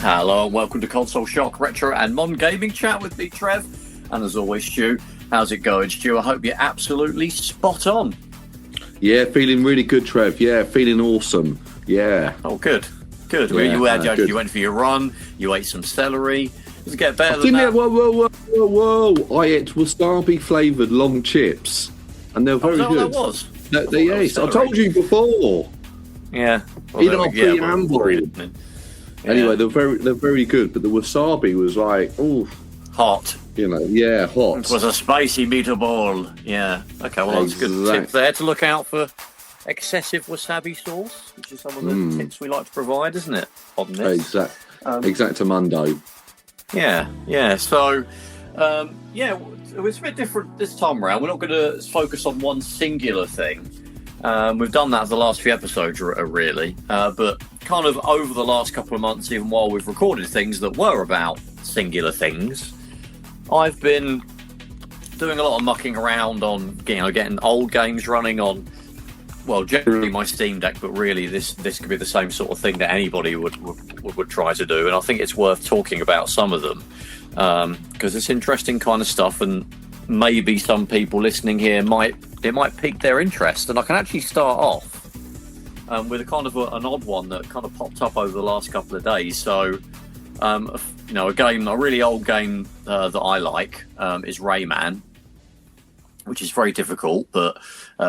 Hello and welcome to Console Shock, Retro and Mon Gaming Chat with me, Trev. And as always, Stu. How's it going, Stu? I hope you're absolutely spot on. Yeah, feeling really good, Trev. Yeah, feeling awesome. Yeah. Oh, good. Good. Yeah, Good. You went for your run, you ate some celery. Does it get better than that? Whoa. I ate wasabi flavoured long chips. And they're very good. That was? Yes, I told you before. Yeah. In our preamble. Anyway, they're very good, but the wasabi was like, ooh, hot. You know, yeah, hot. It was a spicy meatball. Yeah. Okay, well, that's a good tip there to look out for excessive wasabi sauce, which is some of the tips we like to provide, isn't it? On this. Exactamundo. Yeah. So, it's a bit different this time around. We're not going to focus on one singular thing. We've done that for the last few episodes, really. But kind of over the last couple of months, even while we've recorded things that were about singular things, I've been doing a lot of mucking around on, getting old games running on, well, generally my Steam Deck, but really this could be the same sort of thing that anybody would try to do. And I think it's worth talking about some of them because it's interesting kind of stuff, and maybe some people listening here might pique their interest. And I can actually start off with a kind of an odd one that kind of popped up over the last couple of days. So, a really old game that I like is Rayman, which is very difficult, but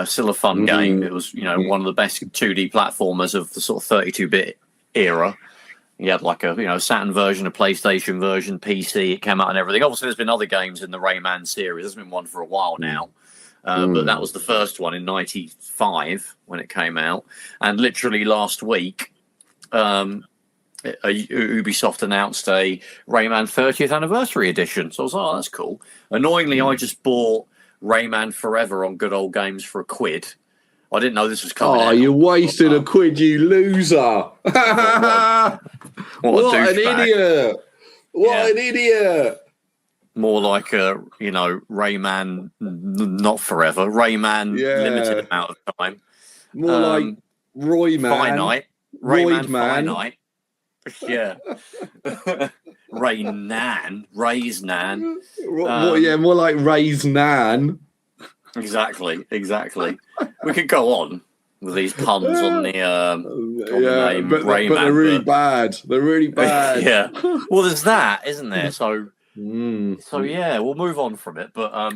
still a fun game. It was, one of the best 2D platformers of the sort of 32-bit era. You had like a Saturn version, a PlayStation version, PC. It came out and everything. Obviously, there's been other games in the Rayman series. There's been one for a while now. But that was the first one in 95 when it came out. And literally last week, Ubisoft announced a Rayman 30th Anniversary Edition. So I was like, oh, that's cool. Annoyingly, I just bought Rayman Forever on Good Old Games for £1. I didn't know this was coming out. Oh, you wasted £1, you loser. What an idiot. What an idiot. More like Rayman, not forever. Rayman, limited amount of time. More like Royman. Finite. Rayman Finite. Yeah. Ray's Nan. More like Ray's Nan. Exactly. We could go on with these puns on the name Rayman. But they're really bad. They're really bad. Yeah. Well, there's that, isn't there? So we'll move on from it. But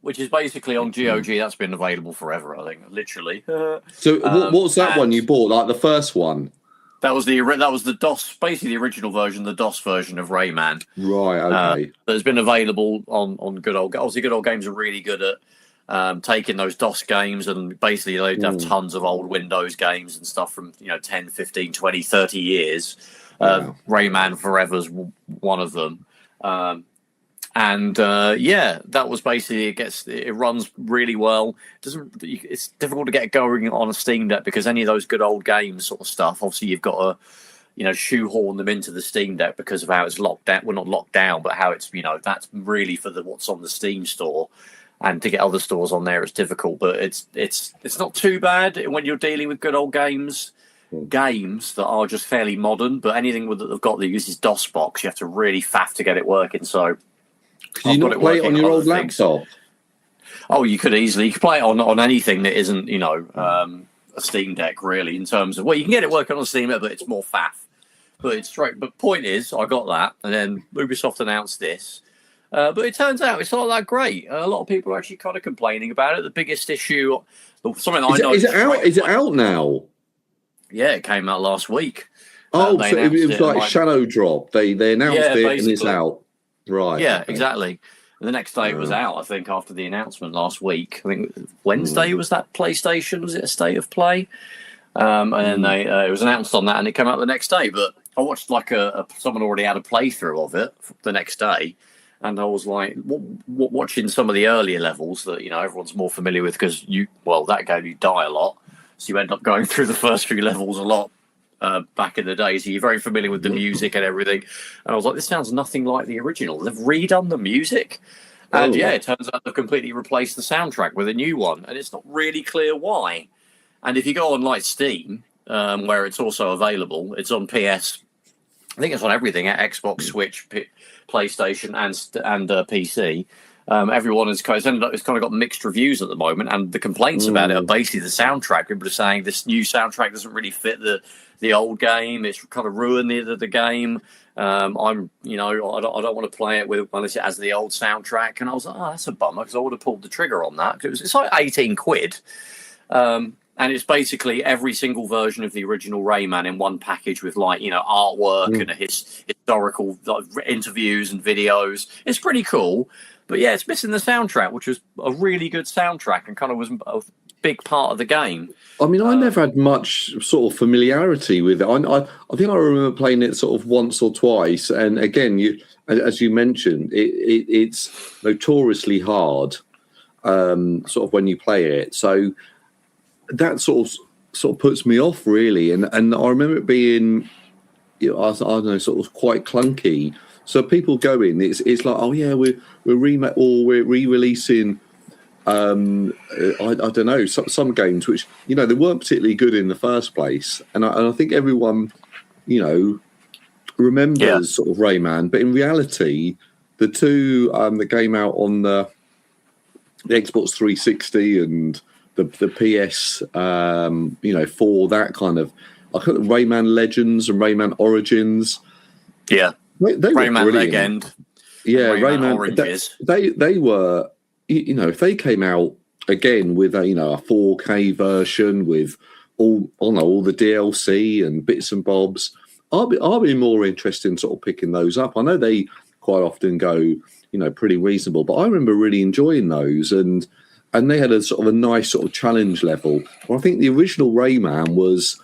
which is basically on GOG. That's been available forever, I think, literally. So what's that one you bought? Like the first one? That was the DOS, basically the original version, the DOS version of Rayman. Right. Okay. That's been available on Good Old. Obviously, Good Old Games are really good at taking those DOS games, and basically they have tons of old Windows games and stuff from 10, 15, 20, 30 years. Rayman Forever's one of them. That was basically it runs really well. It's difficult to get going on a Steam Deck because any of those good old games sort of stuff, obviously you've got to shoehorn them into the Steam Deck because of how it's locked down. Well, not locked down, but how it's that's really for what's on the Steam store, and to get other stores on there it's difficult. But it's not too bad when you're dealing with good old games that are just fairly modern. But anything that they've got that uses DOS box, you have to really faff to get it working. So. Can you not play it on your old laptop? Oh, you could easily. You could play it on anything that isn't, a Steam Deck, really, in terms of... Well, you can get it working on a Steam Deck, but it's more faff. But it's straight. But point is, I got that, and then Ubisoft announced this. But it turns out it's not that great. A lot of people are actually kind of complaining about it. The biggest issue... Something I know... Is it out now? Yeah, it came out last week. Oh, so it was like Shadow Drop. They announced it and it's out. Right. Yeah, exactly. And the next day it was out, I think, after the announcement last week. I think Wednesday was that PlayStation. Was it a State of Play? And then it was announced on that, and it came out the next day. But I watched someone already had a playthrough of it the next day, and I was like, watching some of the earlier levels that everyone's more familiar with because that game you die a lot, so you end up going through the first few levels a lot. Back in the day, so you're very familiar with the music and everything. And I was like, this sounds nothing like the original. They've redone the music. And it turns out they've completely replaced the soundtrack with a new one. And it's not really clear why. And if you go on like Steam, where it's also available, it's on PS I think it's on everything at Xbox, Switch, PlayStation, and PC. Everyone it's kind of got mixed reviews at the moment, and the complaints about it are basically the soundtrack. People are saying this new soundtrack doesn't really fit the old game. It's kind of ruined the game. I don't want to play it unless it has the old soundtrack. And I was like, oh, that's a bummer, because I would have pulled the trigger on that. It's like 18 quid. And it's basically every single version of the original Rayman in one package with artwork and historical interviews and videos. It's pretty cool. But yeah, it's missing the soundtrack, which was a really good soundtrack and kind of was a big part of the game. I mean, I never had much sort of familiarity with it. I think I remember playing it sort of once or twice. And again, as you mentioned, it's notoriously hard, sort of when you play it. So that sort of puts me off, really. And I remember it being, I don't know, sort of quite clunky. So people go in, it's like, oh yeah, we're re-releasing. I don't know, some games which they weren't particularly good in the first place, and I think everyone remembers sort of Rayman, but in reality, the two that came out on the Xbox 360 and the PS, for that kind of, I call it Rayman Legends and Rayman Origins. Yeah. They Rayman were Legend. Yeah, Rayman Oranges. They were, if they came out again with a 4K version with all the DLC and bits and bobs, I'll be more interested in sort of picking those up. I know they quite often go, pretty reasonable, but I remember really enjoying those, and they had a sort of a nice sort of challenge level. Well, I think the original Rayman was,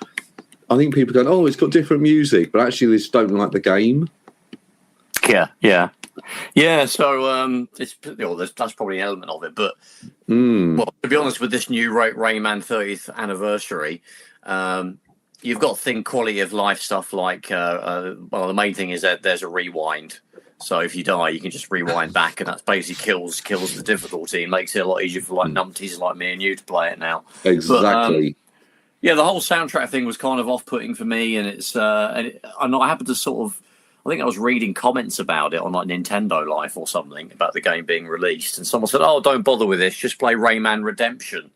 I think people go, oh, it's got different music, but actually they just don't like the game. Yeah. So that's probably an element of it. But well, to be honest, with this new Rayman 30th anniversary, you've got quality of life stuff like the main thing is that there's a rewind. So if you die, you can just rewind back, and that basically kills the difficulty and makes it a lot easier for numpties like me and you to play it now. Exactly. But, the whole soundtrack thing was kind of off-putting for me, and it's I happened to sort of. I think I was reading comments about it on Nintendo Life or something about the game being released, and someone said, "Oh, don't bother with this. Just play Rayman Redemption."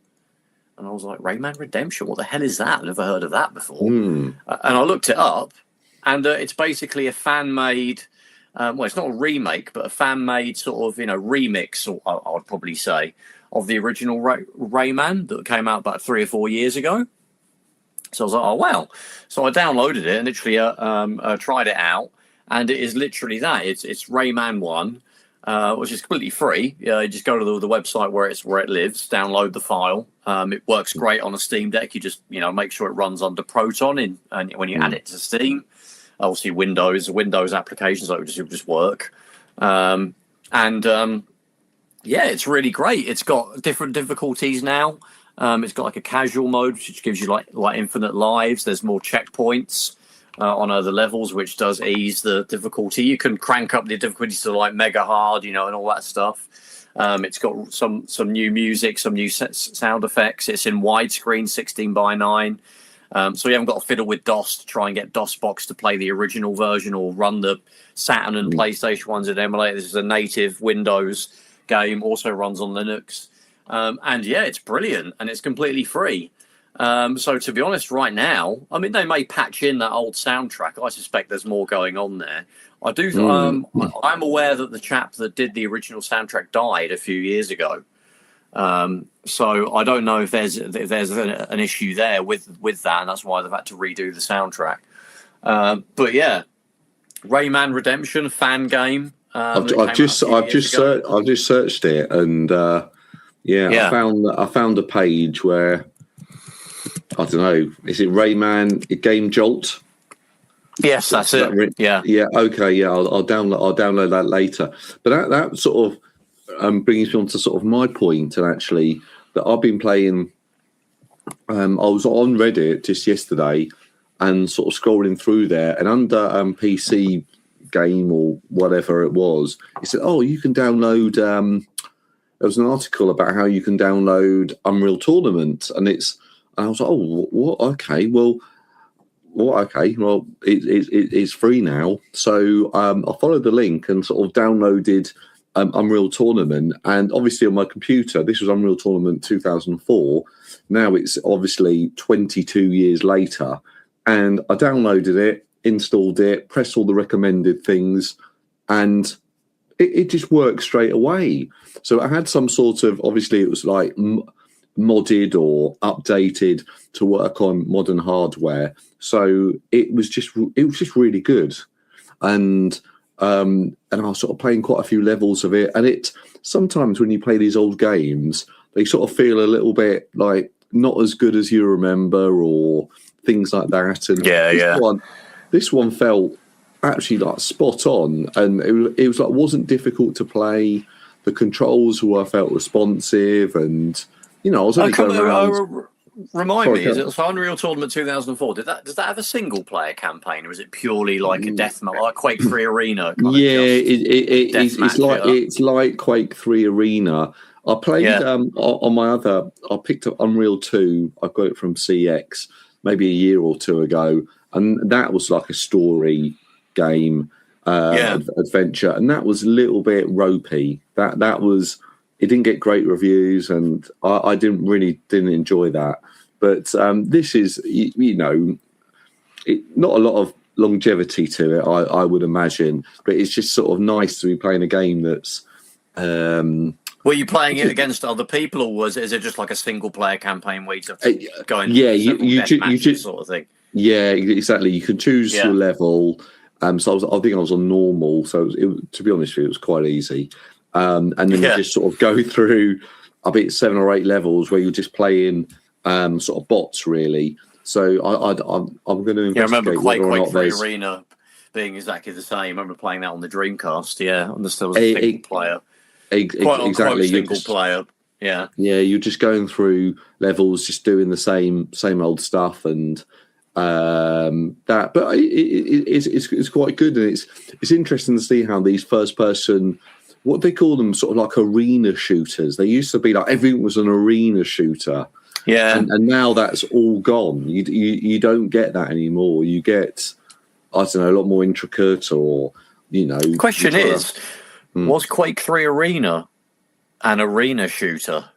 And I was like, "Rayman Redemption? What the hell is that? I've never heard of that before." And I looked it up, and it's basically a fan-made. It's not a remake, but a fan-made sort of remix, or I would probably say, of the original Rayman that came out about 3 or 4 years ago. So I was like, "Oh wow!" So I downloaded it and literally tried it out. And it is literally that. It's Rayman 1, which is completely free. You just go to the website where it lives, download the file. It works great on a Steam Deck. You just make sure it runs under Proton, and when you add it to Steam, obviously Windows applications, so it would just work. It's really great. It's got different difficulties now. It's got like a casual mode, which gives you like infinite lives. There's more checkpoints on other levels, which does ease the difficulty. You can crank up the difficulty to like mega hard, and all that stuff. It's got some new music, some new sound effects. It's in widescreen, 16:9. So you haven't got to fiddle with DOS to try and get DOSBox to play the original version or run the Saturn and PlayStation ones in emulator. This is a native Windows game, also runs on Linux. It's brilliant, and it's completely free. So to be honest, right now, I mean, they may patch in that old soundtrack. I suspect there's more going on there. I do. I'm aware that the chap that did the original soundtrack died a few years ago. So I don't know if there's an issue there with that, and that's why they've had to redo the soundtrack. But yeah, Rayman Redemption fan game. I've just searched it, and I found a page where. I don't know. Is it Rayman Game Jolt? Yes, that's it. Yeah. Okay. Yeah, I'll download that later. But that sort of brings me on to sort of my point, and actually that I've been playing. I was on Reddit just yesterday, and sort of scrolling through there, and under PC game or whatever it was, it said, "Oh, you can download." There was an article about how you can download Unreal Tournament, and I was like, oh, what? Okay, well, well, okay, well, it's free now. So I followed the link and sort of downloaded Unreal Tournament. And obviously on my computer, this was Unreal Tournament 2004. Now it's obviously 22 years later. And I downloaded it, installed it, pressed all the recommended things, and it just worked straight away. So I had some sort of, obviously it was like modded or updated to work on modern hardware. So it was just really good. And I was sort of playing quite a few levels of it. And it sometimes when you play these old games, they sort of feel a little bit like not as good as you remember or things like that. And this one felt actually like spot on, and it was like wasn't difficult to play. The controls I felt responsive, and I was only going around. Remind me, is it so Unreal Tournament 2004? Does that have a single player campaign, or is it purely like a deathmatch, like Quake 3 Arena? It's like Quake 3 Arena. I played on my other. I picked up Unreal 2. I got it from CX maybe a year or two ago, and that was like a story game adventure, and that was a little bit ropey. That was, it didn't get great reviews, and I didn't enjoy that. But this is not a lot of longevity to it, I would imagine, but it's just sort of nice to be playing a game that's were you playing it against other people, or is it just like a single player campaign where you have to go into you just sort of thing? Yeah, exactly. You can choose your level. So I think I was on normal. So to be honest with you, it was quite easy. And then you just sort of go through, I think 7 or 8 levels where you're just playing sort of bots, really. So I'm going to investigate. I remember Quake 3 Arena being exactly the same. I remember playing that on the Dreamcast. Yeah, and there was a single player. Exactly, single player. Yeah, you're just going through levels, just doing the same old stuff, and that. But it's quite good, and it's interesting to see how these first person, what they call them, sort of like arena shooters. They used to be like everything was an arena shooter. Yeah, and now that's all gone. You don't get that anymore. You get, I don't know, a lot more intricate, or The question is, was Quake 3 Arena an arena shooter?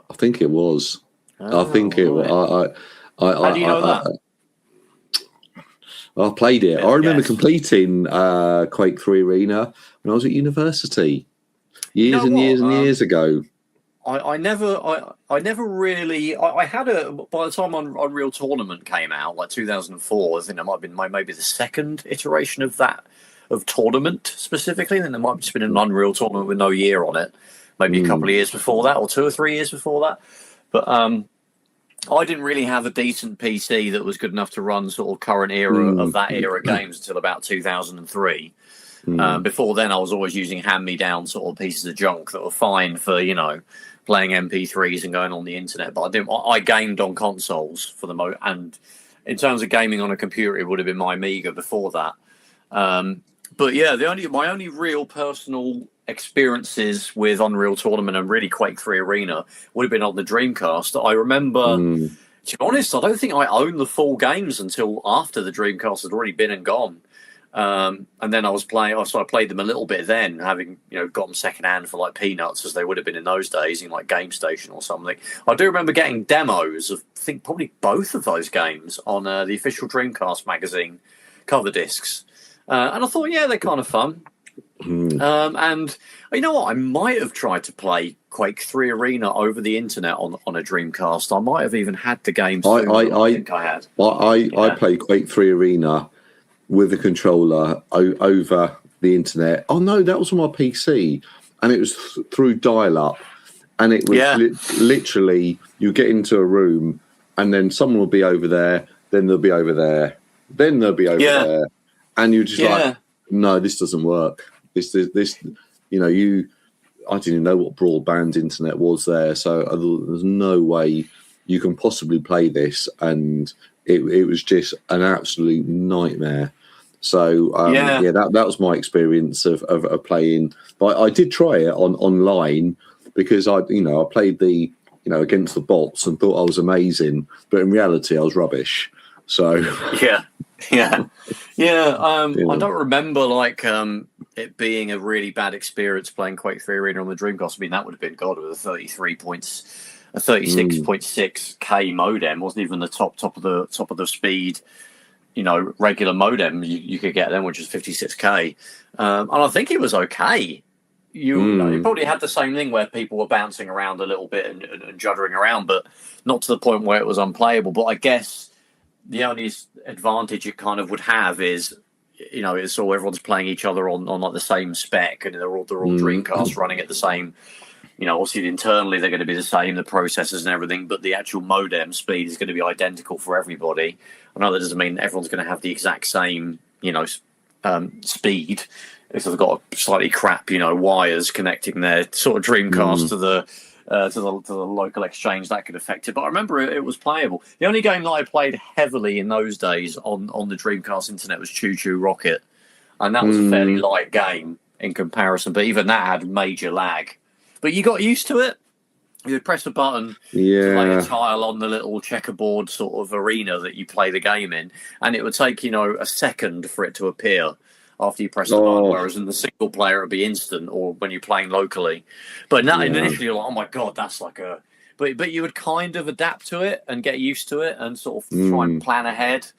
I think it was. I think it was. How do you know that? I played it. I remember completing Quake 3 Arena when I was at university, years years ago. I never really. I had by the time Unreal Tournament came out, like 2004. I think that might have been maybe the second iteration of that, of Tournament specifically. Then there might have just been an Unreal Tournament with no year on it, maybe a couple of years before that, or 2 or 3 years before that. But I didn't really have a decent PC that was good enough to run sort of current era of that era games until about 2003. Before then, I was always using hand-me-down sort of pieces of junk that were fine for playing MP3s and going on the internet. But I gamed on consoles for the most, and in terms of gaming on a computer, it would have been my Amiga before that. But yeah, my only real personal experiences with Unreal Tournament and really Quake 3 Arena would have been on the Dreamcast. I remember, to be honest, I don't think I owned the full games until after the Dreamcast had already been and gone. And then I played them a little bit then, having got them secondhand for like peanuts, as they would have been in those days in like Game Station or something. I do remember getting demos of, I think, probably both of those games on the official Dreamcast magazine cover discs, and I thought, they're kind of fun. And you know what? I might have tried to play Quake 3 Arena over the internet on a Dreamcast. I might have even had the game. I think I had. I played Quake 3 Arena with a controller over the internet. Oh no, that was on my PC, and it was through dial-up, and it was literally you get into a room, and then someone will be over there, then they'll be over there, then they'll be over there, and you're just like, no, this doesn't work. This I didn't even know what broadband internet was there, so there's no way you can possibly play this, and it was just an absolute nightmare. So that was my experience of playing. But I did try it online because I played the against the bots and thought I was amazing, but in reality I was rubbish. So yeah. I don't remember it being a really bad experience playing Quake 3 Arena on the Dreamcast. I mean, that would have been God with a 36.6K modem. Wasn't even the top of the speed, regular modem you could get then, which is 56K. And I think it was okay. You probably had the same thing where people were bouncing around a little bit and juddering around, but not to the point where it was unplayable. But I guess the only advantage it kind of would have is, it's all everyone's playing each other on like the same spec, and they're all Dreamcast running at the same. Obviously internally they're going to be the same, the processors and everything, but the actual modem speed is going to be identical for everybody. I know that doesn't mean everyone's going to have the exact same, speed. If they've got slightly crap, wires connecting their sort of Dreamcast to the local exchange, that could affect it. But I remember it was playable. The only game that I played heavily in those days on the Dreamcast internet was Choo Choo Rocket, and that was a fairly light game in comparison. But even that had major lag. But you got used to it. You'd press a button to play a tile on the little checkerboard sort of arena that you play the game in, and it would take a second for it to appear after you press the button, whereas in the single player it would be instant, or when you're playing locally. But now initially you're like, oh my God, that's like a... But you would kind of adapt to it and get used to it and sort of try and plan ahead.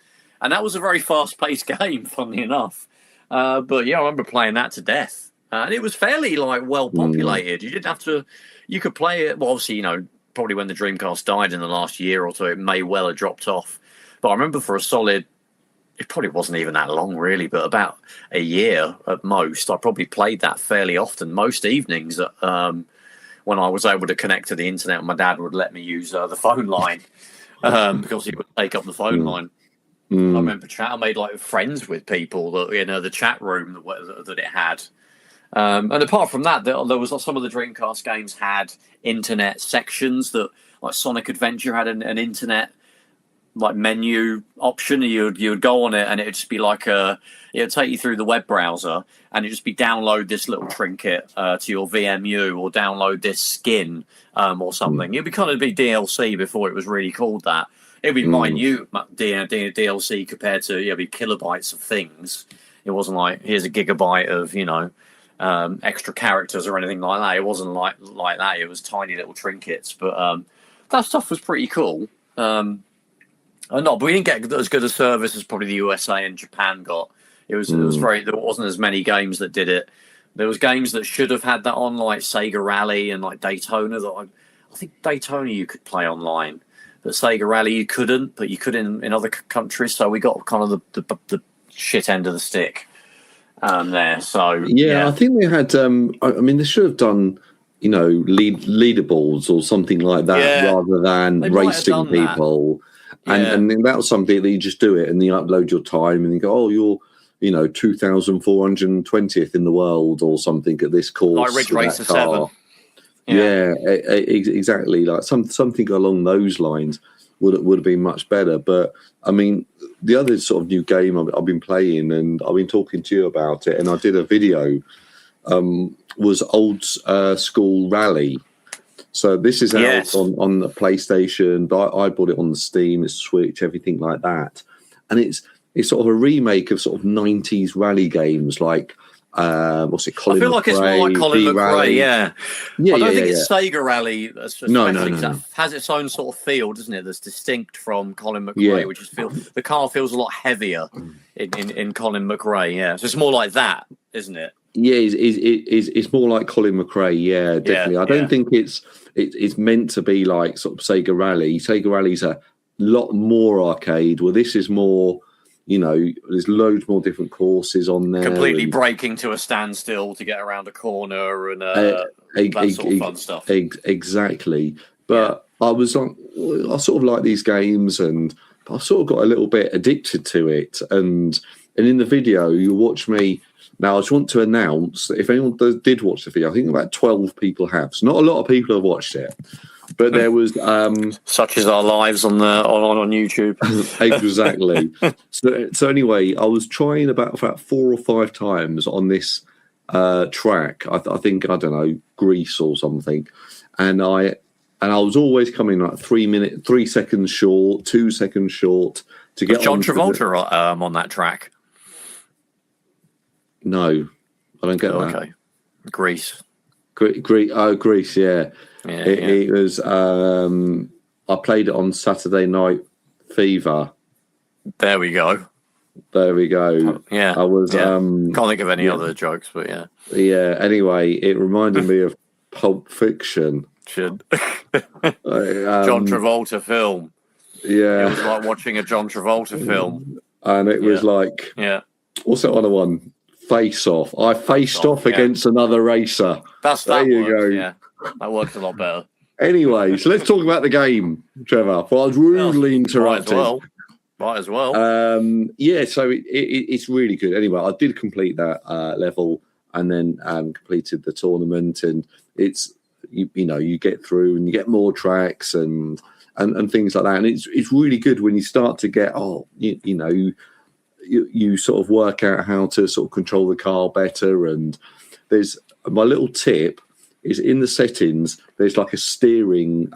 And that was a very fast-paced game, funnily enough. But yeah, I remember playing that to death. And it was fairly well-populated. You didn't have to... You could play it... Well, obviously, probably when the Dreamcast died in the last year or so, it may well have dropped off. But I remember for a solid... It probably wasn't even that long, really, but about a year at most. I probably played that fairly often, most evenings when I was able to connect to the internet. My dad would let me use the phone line because he would take up the phone line. I remember I made friends with people that the chat room that it had. And apart from that, there was some of the Dreamcast games had internet sections that, like Sonic Adventure, had an internet menu option. You would go on it and it would just be it would take you through the web browser and it'd just be download this little trinket to your VMU, or download this skin or something. It'd be kind of be DLC before it was really called that. It'd be minute DLC compared to be kilobytes of things. It wasn't like here's a gigabyte of extra characters or anything like that. It wasn't like that. It was tiny little trinkets, but that stuff was pretty cool. But we didn't get as good a service as probably the USA and Japan got. It was very. There wasn't as many games that did it. There was games that should have had that on, like Sega Rally and like Daytona. I think Daytona you could play online, but Sega Rally you couldn't. But you could in other countries. So we got kind of the shit end of the stick there. So I think they had. I mean, they should have done leaderboards or something like that rather than racing people. And that was something that you just do it and you upload your time and you go, oh, you're 2,420th in the world or something at this course. Like Ridge Racer 7. Exactly. Like something along those lines would have been much better. But I mean, the other sort of new game I've been playing, and I've been talking to you about it, and I did a video, was Old School Rally. So this is out on the PlayStation, but I bought it on the Steam, the Switch, everything like that. And it's sort of a remake of sort of 90s rally games like, what's it, Colin McRae? I feel like it's more like Colin McRae, I don't think it's Sega Rally. No. That has its own sort of feel, doesn't it? That's distinct from Colin McRae, which is the car feels a lot heavier in Colin McRae, So it's more like that, isn't it? Yeah, it's more like Colin McRae. Yeah, definitely. I don't think it's meant to be like sort of Sega Rally. Sega Rally's a lot more arcade. Well, this is more. There's loads more different courses on there. Completely braking to a standstill to get around a corner and that sort of fun stuff. Exactly. But I sort of like these games, and I sort of got a little bit addicted to it. And in the video, you watch me. Now, I just want to announce that if anyone did watch the video, I think about 12 people have. So not a lot of people have watched it. But there was... such is our lives on YouTube. Exactly. So anyway, I was trying about 4 or 5 times on this track. I think, I don't know, Greece or something. And I and I was always coming like 3 seconds short, 2 seconds short to get John Travolta on that track. No, I don't get that. Okay, Grease. Grease, yeah. It was. I played it on Saturday Night Fever. There we go. Yeah, I was. Can't think of any other jokes, but yeah. Yeah. Anyway, it reminded me of Pulp Fiction. John Travolta film. Yeah, it was like watching a John Travolta film, and it was like, what's that other one? Face Off. I faced off against another racer. There you go. Yeah, that works a lot better. Anyway, so let's talk about the game, Trevor. Well, I was rudely interrupted. Might as well. So it's really good. Anyway, I did complete that level and then completed the tournament, and it's you get through and you get more tracks and things like that, and it's really good when you start to get you sort of work out how to sort of control the car better. And there's my little tip is in the settings, there's like a steering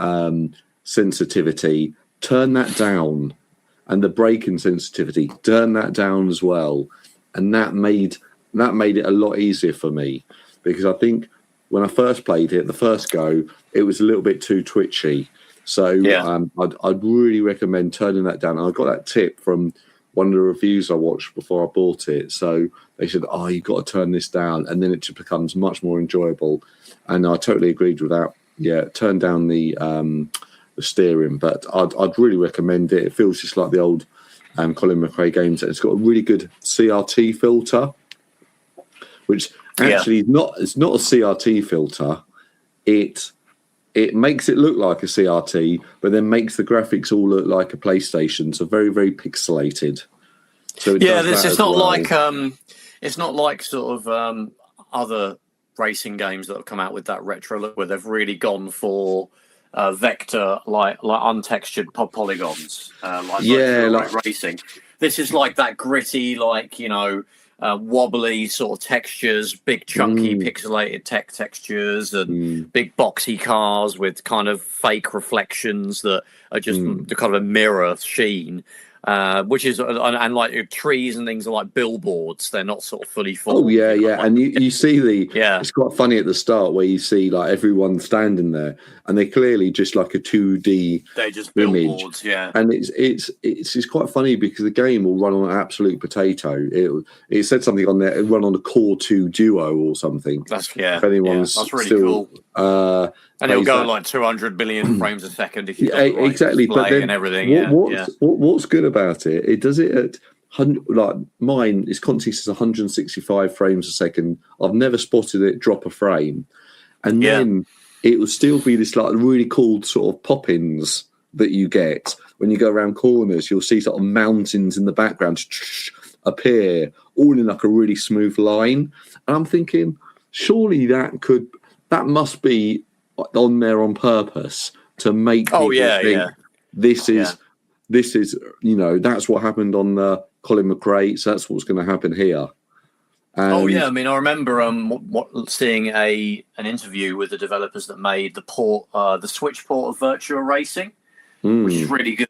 sensitivity. Turn that down, and the braking sensitivity, turn that down as well. And that made it a lot easier for me, because I think when I first played it, the first go, it was a little bit too twitchy. So I'd really recommend turning that down. And I got that tip from one of the reviews I watched before I bought it. So they said, you've got to turn this down, and then it just becomes much more enjoyable. And I totally agreed with that. Yeah, turn down the steering, but I'd really recommend it. It feels just like the old Colin McRae games. It's got a really good CRT filter, which actually it's not a CRT filter. It makes it look like a CRT, but then makes the graphics all look like a PlayStation. So very, very pixelated. So it's not like sort of other racing games that have come out with that retro look, where they've really gone for vector, like untextured polygons, like racing. This is like that gritty, wobbly sort of textures, big chunky pixelated textures, and big boxy cars with kind of fake reflections that are just the kind of a mirror sheen, which is and like trees and things are like billboards. They're not sort of fully formed. And you see it's quite funny at the start where you see like everyone standing there, and they're clearly just like a 2D they're just image. Billboards, and it's quite funny because the game will run on an absolute potato. It said something on there, it run on a Core 2 Duo or something. That's if anyone's that's really still, cool. And it'll go like 200 billion frames a second if you've got the right exactly. But then and everything. What's good about it? It does it at like mine is constantly says 165 frames a second. I've never spotted it drop a frame, and then it will still be this like really cool sort of pop-ins that you get when you go around corners. You'll see sort of mountains in the background appear all in like a really smooth line, and I'm thinking surely that must be on there on purpose to make people think this is that's what happened on Colin McRae, so that's what's going to happen here. I mean, I remember seeing an interview with the developers that made the Switch port of Virtua Racing, which is really good.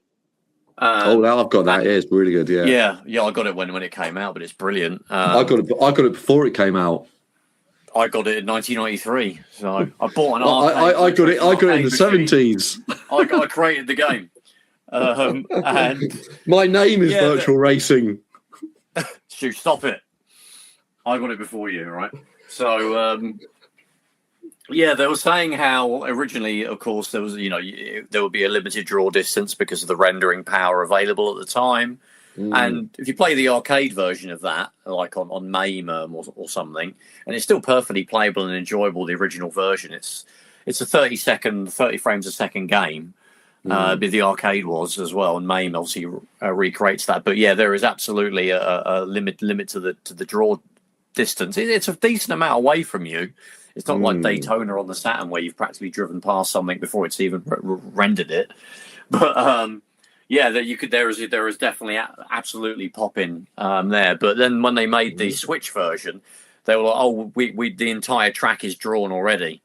I've got that. Yeah, it's really good. Yeah. I got it when it came out, but it's brilliant. I got it before it came out. I got it in 1993, so I bought an arcade. I got it in the 70s. I created the game, and my name is Virtual Racing. Stu, stop it! I got it before you, right? So, they were saying how originally, of course, there was there would be a limited draw distance because of the rendering power available at the time. And if you play the arcade version of that, like on MAME or something, and it's still perfectly playable and enjoyable, the original version, it's a 30 frames a second game. But the arcade was as well, and MAME obviously recreates that. But there is absolutely a limit to the draw distance. It's a decent amount away from you. It's not like Daytona on the Saturn where you've practically driven past something before it's even rendered it. But there is definitely absolutely popping there. But then when they made the Switch version, they were like, the entire track is drawn already.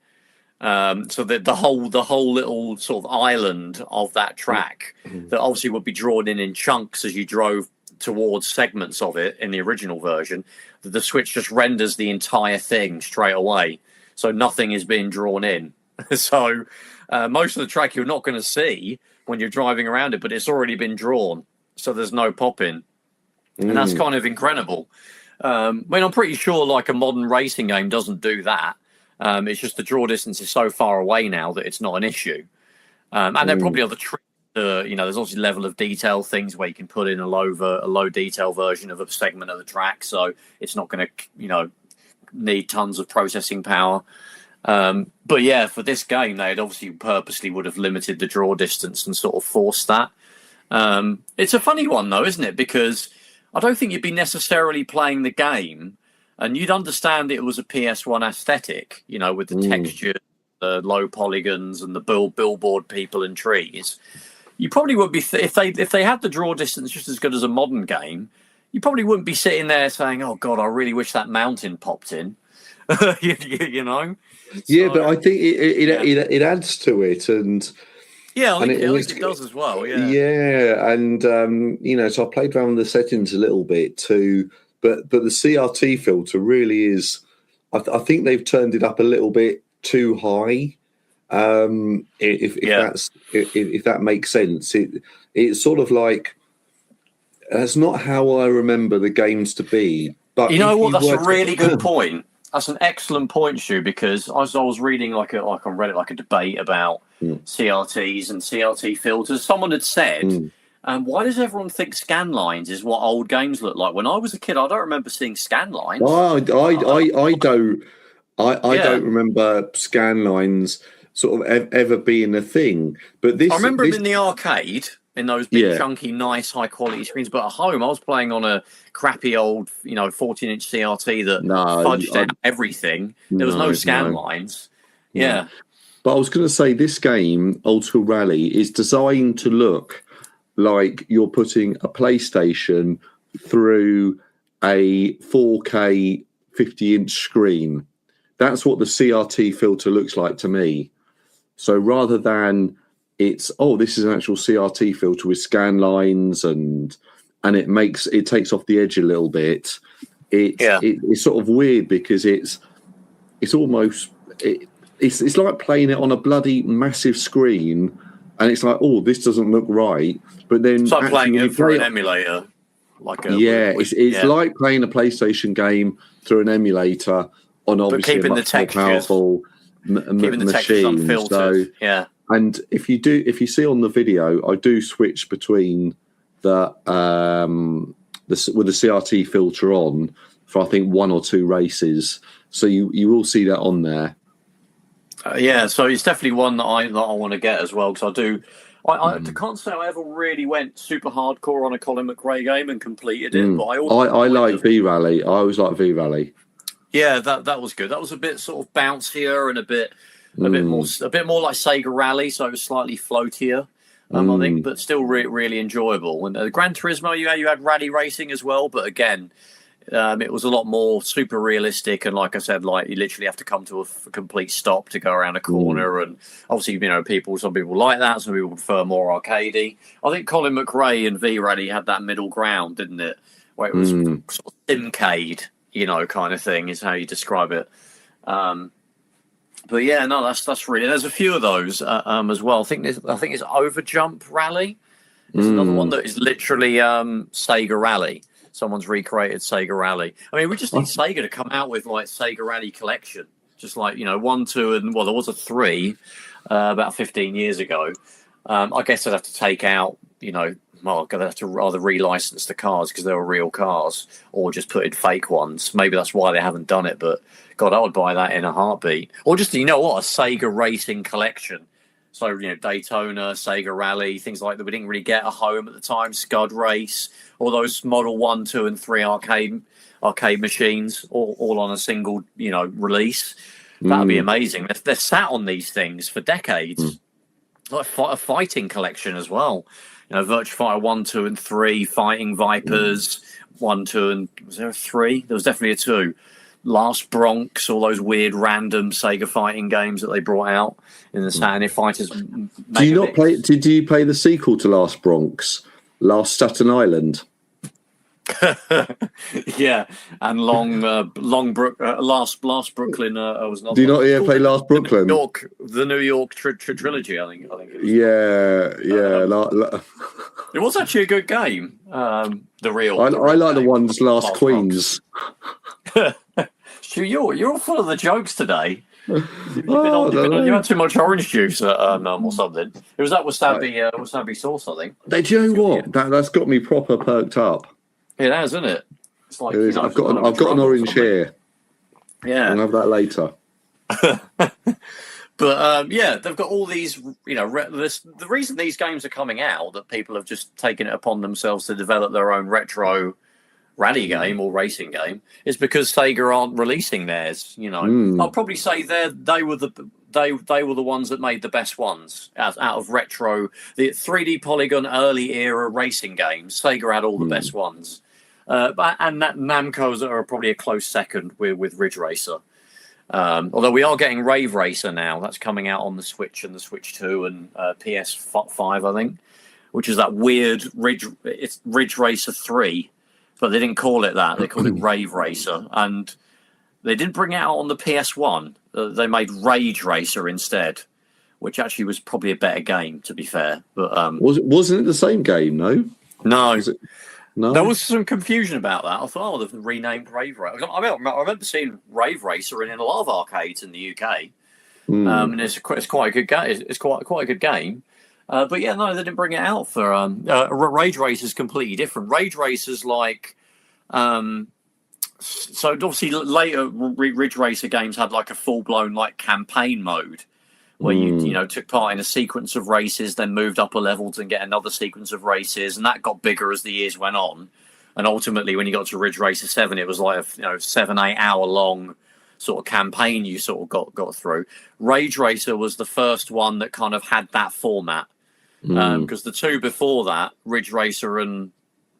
So the whole little sort of island of that track that obviously would be drawn in chunks as you drove towards segments of it in the original version, that the Switch just renders the entire thing straight away, so nothing is being drawn in. So most of the track you're not going to see when you're driving around it, but it's already been drawn, so there's no pop-in. And that's kind of incredible. I mean, I'm pretty sure like a modern racing game doesn't do that. It's just the draw distance is so far away now that it's not an issue. And there probably other tricks. There's obviously level of detail things where you can put in a low detail version of a segment of the track, so it's not going to need tons of processing power. But yeah, for this game, they'd obviously purposely would have limited the draw distance and sort of forced that. It's a funny one though, isn't it? Because I don't think you'd be necessarily playing the game and you'd understand it was a PS1 aesthetic, with the texture, the low polygons and the billboard people and trees. You probably would be, if they had the draw distance just as good as a modern game, you probably wouldn't be sitting there saying, oh God, I really wish that mountain popped in. Yeah, but I think it adds to it, and yeah, I think it does as well. Yeah, and so I played around with the settings a little bit too, but the CRT filter really is. I think they've turned it up a little bit too high. If that makes sense, it's sort of like that's not how I remember the games to be. But that's a really good point. That's an excellent point, Stu, because I was reading like on Reddit, like a debate about CRTs and CRT filters. Someone had said, why does everyone think scan lines is what old games look like? When I was a kid, I don't remember seeing scan lines. I don't remember scan lines sort of ever being a thing. But I remember them in the arcade, in those big, chunky, nice, high-quality screens. But at home, I was playing on a crappy old, 14-inch CRT that fudged out everything. There was no scan lines. Yeah. But I was going to say, this game, Old School Rally, is designed to look like you're putting a PlayStation through a 4K 50-inch screen. That's what the CRT filter looks like to me. So rather than this is an actual CRT filter with scan lines and it takes off the edge a little bit. It's sort of weird because it's almost it's like playing it on a bloody massive screen, and it's like, oh, this doesn't look right. But then it's like playing it through an emulator. It's like playing a PlayStation game through an emulator on obviously a much more powerful machine. So, and if you see on the video, I do switch between the with the CRT filter on for I think one or two races. So you will see that on there. So it's definitely one that I want to get as well, because I do. I can't say I ever really went super hardcore on a Colin McRae game and completed it, but I like V-Rally. I always like V-Rally. Yeah, that was good. That was a bit sort of bouncier and a bit more like Sega Rally, so it was slightly floatier, I think, but still really enjoyable. And Gran Turismo, you had rally racing as well, but again, it was a lot more super realistic, and like I said, like you literally have to come to a complete stop to go around a corner. And obviously, some people like that, some people prefer more arcadey. I think Colin McRae and V-Rally had that middle ground, didn't it? Where it was sort of simcade, kind of thing is how you describe it. But yeah, no, that's really. There's a few of those as well. I think it's Overjump Rally. There's another one that is literally Sega Rally. Someone's recreated Sega Rally. I mean, we just need Sega to come out with like Sega Rally collection, just like 1, 2, and there was a 3 about 15 years ago. I guess they'd have to take out, they'd have to rather relicense the cars because they were real cars, or just put in fake ones. Maybe that's why they haven't done it. But God, I would buy that in a heartbeat. Or just a Sega racing collection. So, Daytona, Sega Rally, things like that. We didn't really get a home at the time. Scud Race, all those Model 1, 2, and 3 arcade machines, all on a single, release. That'd be amazing. They're sat on these things for decades. Like a fighting collection as well. Virtua Fighter 1, 2, and 3, Fighting Vipers, 1, 2, and was there a 3? There was definitely a 2. Last Bronx, all those weird random Sega fighting games that they brought out in the Saturn Fighters. Do you not play? Did you play the sequel to Last Bronx, Last Staten Island? Yeah, and Last Brooklyn. I was not. Do you not ever play Last Brooklyn? The New York trilogy. I think it was. Yeah. It was actually a good game. The real. I like the ones Last Queens. Stu, you're all full of the jokes today. You had too much orange juice or something. It was that wasabi sauce, I think. Do you know what? That's got me proper perked up. It has, isn't it? It's like I've got an orange here. Yeah, I'll have that later. But they've got all these. The reason these games are coming out, that people have just taken it upon themselves to develop their own retro rally game or racing game, is because Sega aren't releasing theirs. I'll probably say they were the ones that made the best ones out of retro, the 3D polygon early era racing games. Sega had all the best ones. And that Namco's are probably a close second with Ridge Racer. Although we are getting Rave Racer now. That's coming out on the Switch and the Switch 2 and PS5, I think, which is that weird it's Ridge Racer 3, but they didn't call it that. They called it Rave Racer. And they didn't bring it out on the PS1. They made Rage Racer instead, which actually was probably a better game, to be fair. But wasn't it the same game? No. No, there was some confusion about that. I thought, they've renamed Rave Racer. I remember seeing Rave Racer in a lot of arcades in the UK, and it's quite a good game. It's quite a good game. But yeah, no, they didn't bring it out for Rage Racer is completely different. Rage Racer's like, so obviously later Ridge Racer games had like a full blown like campaign mode, where you took part in a sequence of races, then moved up a level to get another sequence of races, and that got bigger as the years went on. And ultimately, when you got to Ridge Racer 7, it was like a 7-8 hour long sort of campaign you sort of got through. Rage Racer was the first one that kind of had that format, because the two before that, Ridge Racer and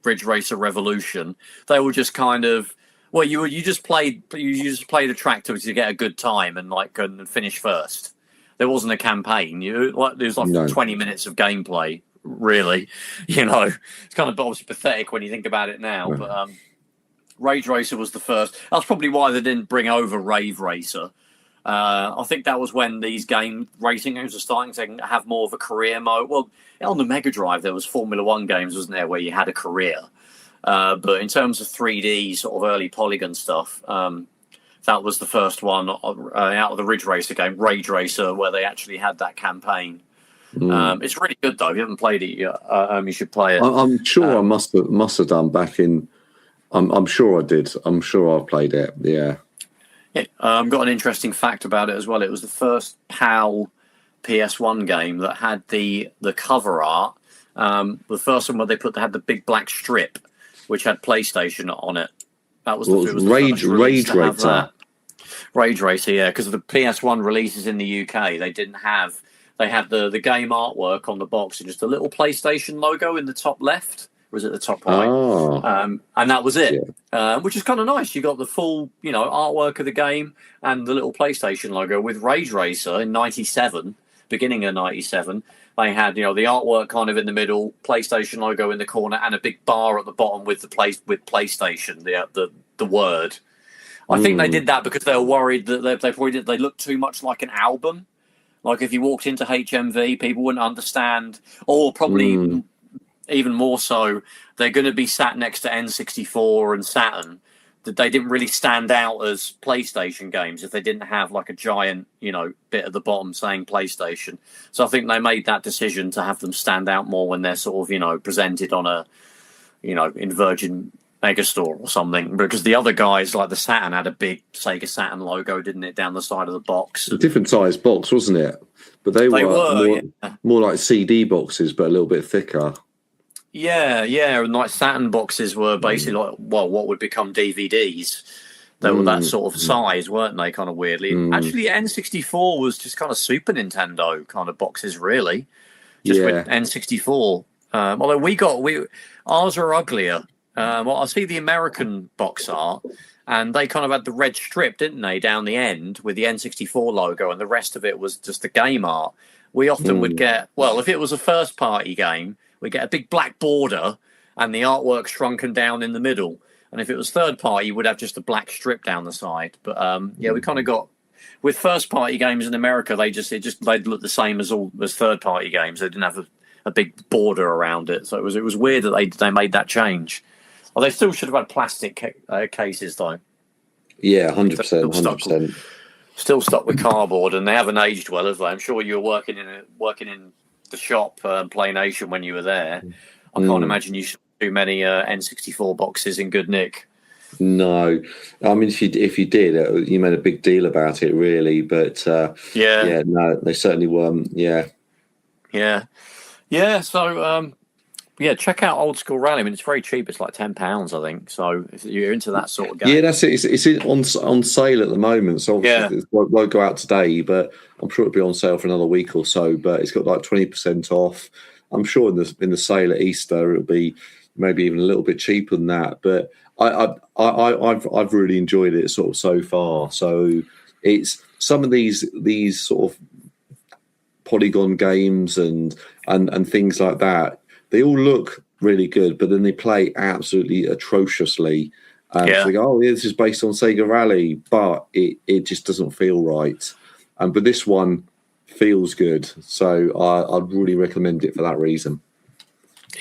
Ridge Racer Revolution, they were just kind of, well, you just played a track to get a good time and finish first. There wasn't a campaign. There was 20 minutes of gameplay, really. It's kind of obviously pathetic when you think about it now. Yeah. But Rage Racer was the first. That's probably why they didn't bring over Rave Racer. I think that was when these racing games were starting to have more of a career mode. Well, on the Mega Drive, there was Formula One games, wasn't there, where you had a career. But in terms of 3D, sort of early polygon stuff, that was the first one out of the Ridge Racer game, Rage Racer, where they actually had that campaign. It's really good, though. If you haven't played it yet, you should play it. I'm sure I must have done back in... I'm sure I did. I'm sure I played it, yeah. I've got an interesting fact about it as well. It was the first PAL PS1 game that had the cover art. The first one where they had the big black strip, which had PlayStation on it. That was Rage Racer. Rage Racer, yeah, because the PS1 releases in the UK, they didn't have. They had the game artwork on the box and just a little PlayStation logo in the top left. Was it the top right? Oh. And that was it, which is kind of nice. You got the full, artwork of the game and the little PlayStation logo. With Rage Racer in '97, beginning of '97, they had the artwork kind of in the middle, PlayStation logo in the corner, and a big bar at the bottom with PlayStation, the word. I think they did that because they were worried that they looked too much like an album. Like if you walked into HMV, people wouldn't understand, or probably. Even more so, they're going to be sat next to N64 and Saturn. That they didn't really stand out as PlayStation games if they didn't have like a giant, bit at the bottom saying PlayStation. So I think they made that decision to have them stand out more when they're sort of, presented on a, in Virgin Megastore or something. Because the other guys, like the Saturn, had a big Sega Saturn logo, didn't it, down the side of the box? A different size box, wasn't it? But they were more like CD boxes, but a little bit thicker. Yeah, and like Saturn boxes were basically like, what would become DVDs. They were that sort of size, weren't they? Kind of weirdly. Actually, N64 was just kind of Super Nintendo kind of boxes, really. Just with N64. Although ours are uglier. I see the American box art, and they kind of had the red strip, didn't they, down the end with the N64 logo, and the rest of it was just the game art. We often would get, well, if it was a first-party game, we'd get a big black border and the artwork shrunken down in the middle. And if it was third-party, you would have just a black strip down the side. But we kind of got, with first-party games in America, they'd look the same as third-party games. They didn't have a big border around it, so it was weird that they made that change. Well, they still should have had plastic cases, though. Yeah, 100%, 100%. Still stuck with cardboard, and they haven't aged well, have they? I'm sure you were working in the shop, Play Nation, when you were there. I can't imagine you saw too many N64 boxes in good nick. No, I mean, if you did, you made a big deal about it, really. But no, they certainly weren't. Yeah. So check out Old School Rally. I mean, it's very cheap. It's like £10, I think. So if you're into that sort of game, that's it. It's on sale at the moment. So obviously it won't go out today, but I'm sure it'll be on sale for another week or so. But it's got like 20% off. I'm sure in the sale at Easter it'll be maybe even a little bit cheaper than that. But I've really enjoyed it sort of so far. So it's some of these sort of polygon games and things like that. They all look really good, but then they play absolutely atrociously. So they go, this is based on Sega Rally, but it just doesn't feel right. But this one feels good, so I'd really recommend it for that reason.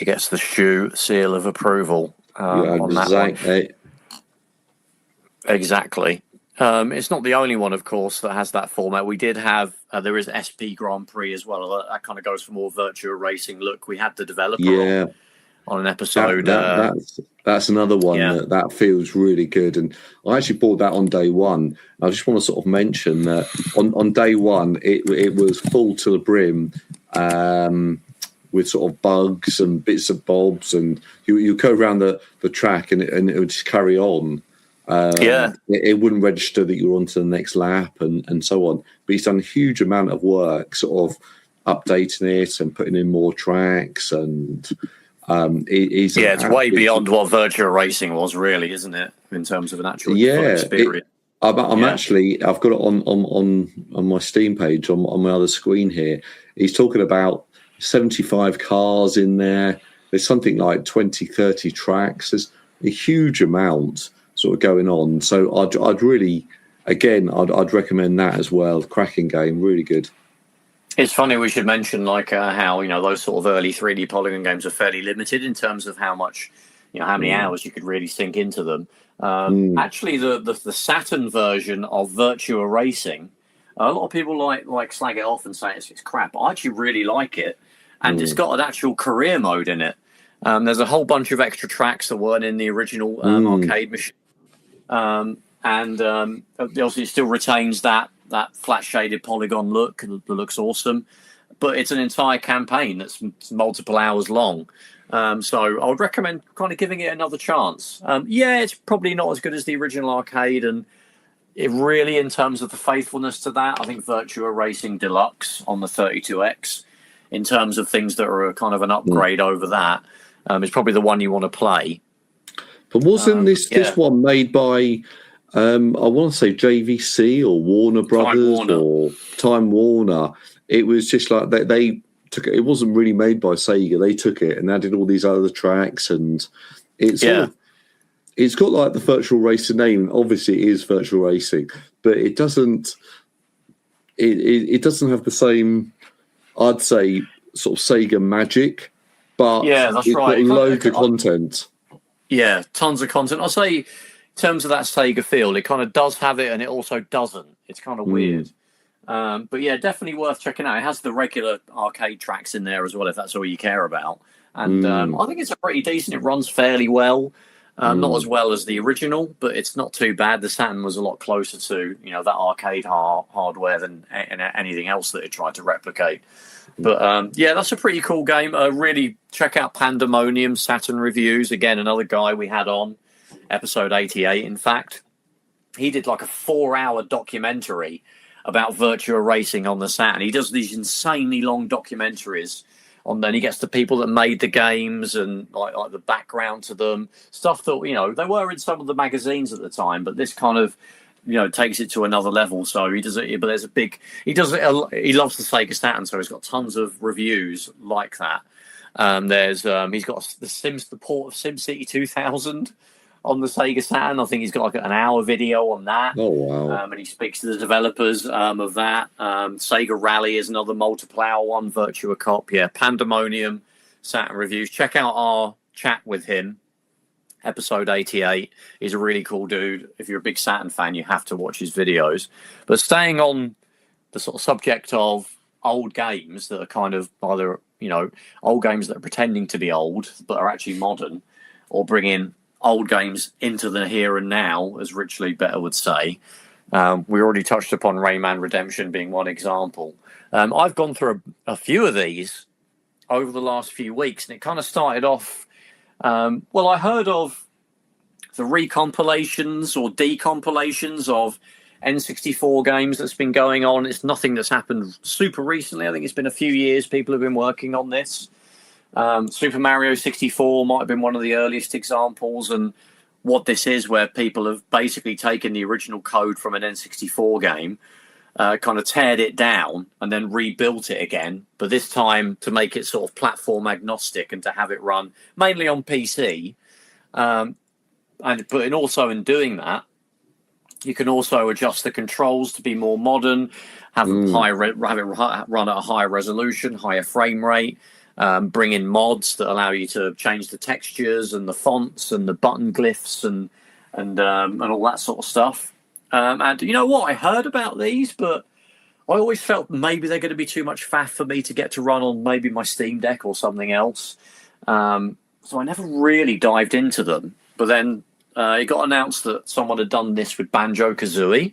It gets the shoe seal of approval on that one. Exactly. It's not the only one, of course, that has that format. We did have, there is SP Grand Prix as well. That kind of goes for more virtual racing look. We had the developer on an episode. That's another one that feels really good. And I actually bought that on day one. I just want to sort of mention that on day one, it was full to the brim with sort of bugs and bits of bobs. And you go around the track and it would just carry on. It wouldn't register that you're on to the next lap and so on. But he's done a huge amount of work sort of updating it and putting in more tracks and it's way beyond what virtual racing was, really, isn't it, in terms of an actual experience. I've got it on my Steam page on my other screen here. He's talking about 75 cars in there. There's something like 20, 30 tracks. There's a huge amount sort of going on. So I'd really, again, I'd recommend that as well. Cracking game, really good. It's funny we should mention how those sort of early 3D polygon games are fairly limited in terms of how much, how many hours you could really sink into them. Actually, the Saturn version of Virtua Racing, a lot of people like slag it off and say it's crap. I actually really like it, and it's got an actual career mode in it. There's a whole bunch of extra tracks that weren't in the original arcade machine. Obviously it still retains that flat shaded polygon look that looks awesome, but it's an entire campaign that's multiple hours long. So I would recommend kind of giving it another chance. It's probably not as good as the original arcade, and it really, in terms of the faithfulness to that, I think Virtua Racing Deluxe on the 32X, in terms of things that are a kind of an upgrade over that, is probably the one you want to play. But wasn't this one made by, I want to say JVC or Warner Brothers or Time Warner? It was just like they took it. It wasn't really made by Sega. They took it and added all these other tracks, and it's it's got like the virtual racing name. Obviously, it is virtual racing, but it doesn't. It doesn't have the same, I'd say, sort of Sega magic. But that's right. Got loads of content. Yeah, tons of content. I'll say, in terms of that Sega feel, it kind of does have it, and it also doesn't. It's kind of weird. But yeah, definitely worth checking out. It has the regular arcade tracks in there as well, if that's all you care about. And I think it's a pretty decent. It runs fairly well. Not as well as the original, but it's not too bad. The Saturn was a lot closer to that arcade hardware than anything else that it tried to replicate. But that's a pretty cool game. Really check out Pandemonium Saturn Reviews. Again, another guy we had on episode 88. In fact, he did like a 4-hour documentary about Virtua Racing on the Saturn. He does these insanely long documentaries on. Then he gets the people that made the games and like the background to them, stuff that they were in some of the magazines at the time, but this kind of takes it to another level. So he does it, but there's a big he loves the Sega Saturn, so he's got tons of reviews like that. He's got the port of SimCity 2000 on the Sega Saturn. I think he's got like an hour video on that. Oh wow! And he speaks to the developers of that. Sega Rally is another multiplayer one. Virtua Cop, Pandemonium, Saturn reviews. Check out our chat with him, episode 88. He's a really cool dude. If you're a big Saturn fan, you have to watch his videos. But staying on the sort of subject of old games that are kind of either old games that are pretending to be old but are actually modern, or bringing old games into the here and now, as Rich Lee Better would say. We already touched upon Rayman Redemption being one example. I've gone through a few of these over the last few weeks, and it kind of started off. I heard of the recompilations or decompilations of N64 games that's been going on. It's nothing that's happened super recently. I think it's been a few years people have been working on this. Super Mario 64 might have been one of the earliest examples, and what this is, where people have basically taken the original code from an N64 game, kind of teared it down and then rebuilt it again, but this time to make it sort of platform agnostic and to have it run mainly on PC. Also in doing that, you can also adjust the controls to be more modern, have it run at a higher resolution, higher frame rate. Bring in mods that allow you to change the textures and the fonts and the button glyphs and all that sort of stuff. And you know what? I heard about these, but I always felt maybe they're going to be too much faff for me to get to run on maybe my Steam Deck or something else. So I never really dived into them. But then it got announced that someone had done this with Banjo-Kazooie.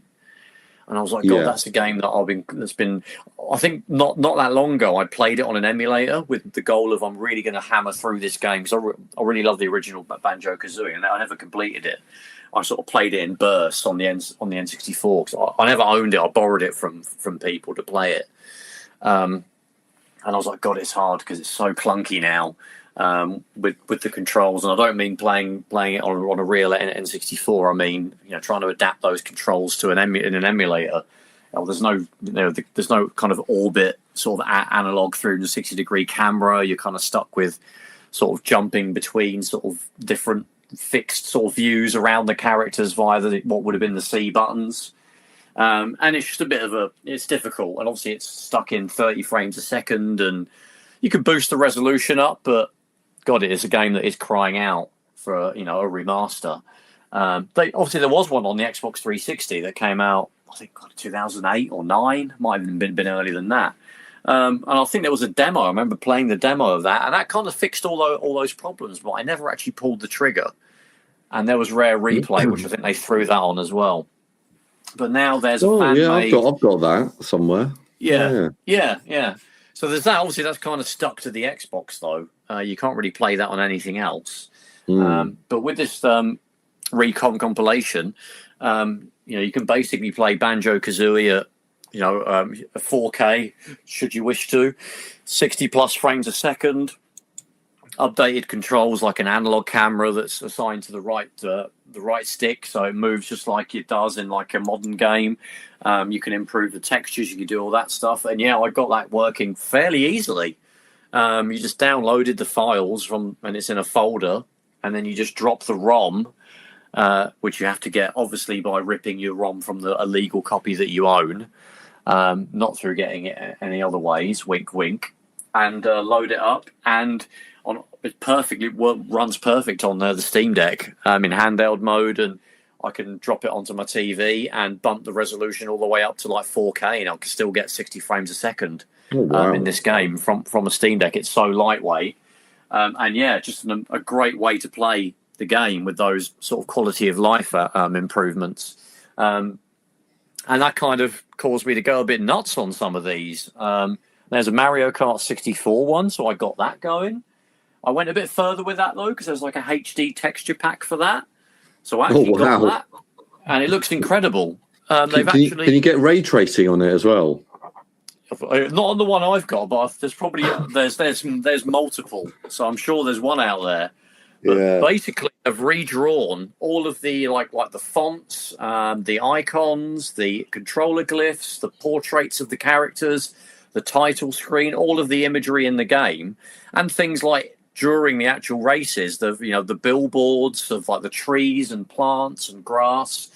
And I was like, God, that's a game that I think not that long ago, I played it on an emulator with the goal of I'm really going to hammer through this game, because I really love the original Banjo-Kazooie, and I never completed it. I sort of played it in bursts on the N64, because I never owned it. I borrowed it from people to play it. And I was like, God, it's hard because it's so clunky now with the controls. And I don't mean playing it on a real N64. I mean, trying to adapt those controls to in an emulator. There's no kind of orbit sort of analog 360-degree camera. You're kind of stuck with sort of jumping between sort of different fixed sort of views around the characters via what would have been the C buttons. And it's just it's difficult. And obviously it's stuck in 30 frames a second, and you can boost the resolution up, but God, it is a game that is crying out for a remaster. Obviously there was one on the Xbox 360 that came out, I think 2008 or 9, might have been earlier than that. And I think there was a demo. I remember playing the demo of that, and that kind of fixed all those problems, but I never actually pulled the trigger. And there was Rare Replay, which I think they threw that on as well. But now there's a fan-made... I've got that somewhere. Yeah. So there's that. Obviously, that's kind of stuck to the Xbox, though. You can't really play that on anything else. But with this recom compilation, you can basically play Banjo-Kazooie at 4K, should you wish to, 60 plus frames a second, updated controls like an analog camera that's assigned to the right stick, so it moves just like it does in like a modern game. You can improve the textures, you can do all that stuff, and I got that working fairly easily. You just downloaded the files and it's in a folder, and then you just drop the ROM, which you have to get obviously by ripping your ROM from the illegal copy that you own, not through getting it any other ways, wink wink, and load it up, and runs perfect on the Steam Deck in handheld mode, and I can drop it onto my TV and bump the resolution all the way up to like 4K, and I can still get 60 frames a second in this game from a Steam Deck. It's so lightweight, and just a great way to play the game with those sort of quality of life improvements. And that kind of caused me to go a bit nuts on some of these. There's a Mario Kart 64 one, so I got that going. I went a bit further with that, though, because there's like a HD texture pack for that. So I actually got that, and it looks incredible. Can you get ray tracing on it as well? not on the one I've got, but there's probably there's multiple. So I'm sure there's one out there. But basically, I've redrawn all of the like the fonts, the icons, the controller glyphs, the portraits of the characters, the title screen, all of the imagery in the game, and things like during the actual races, the billboards of like the trees and plants and grass,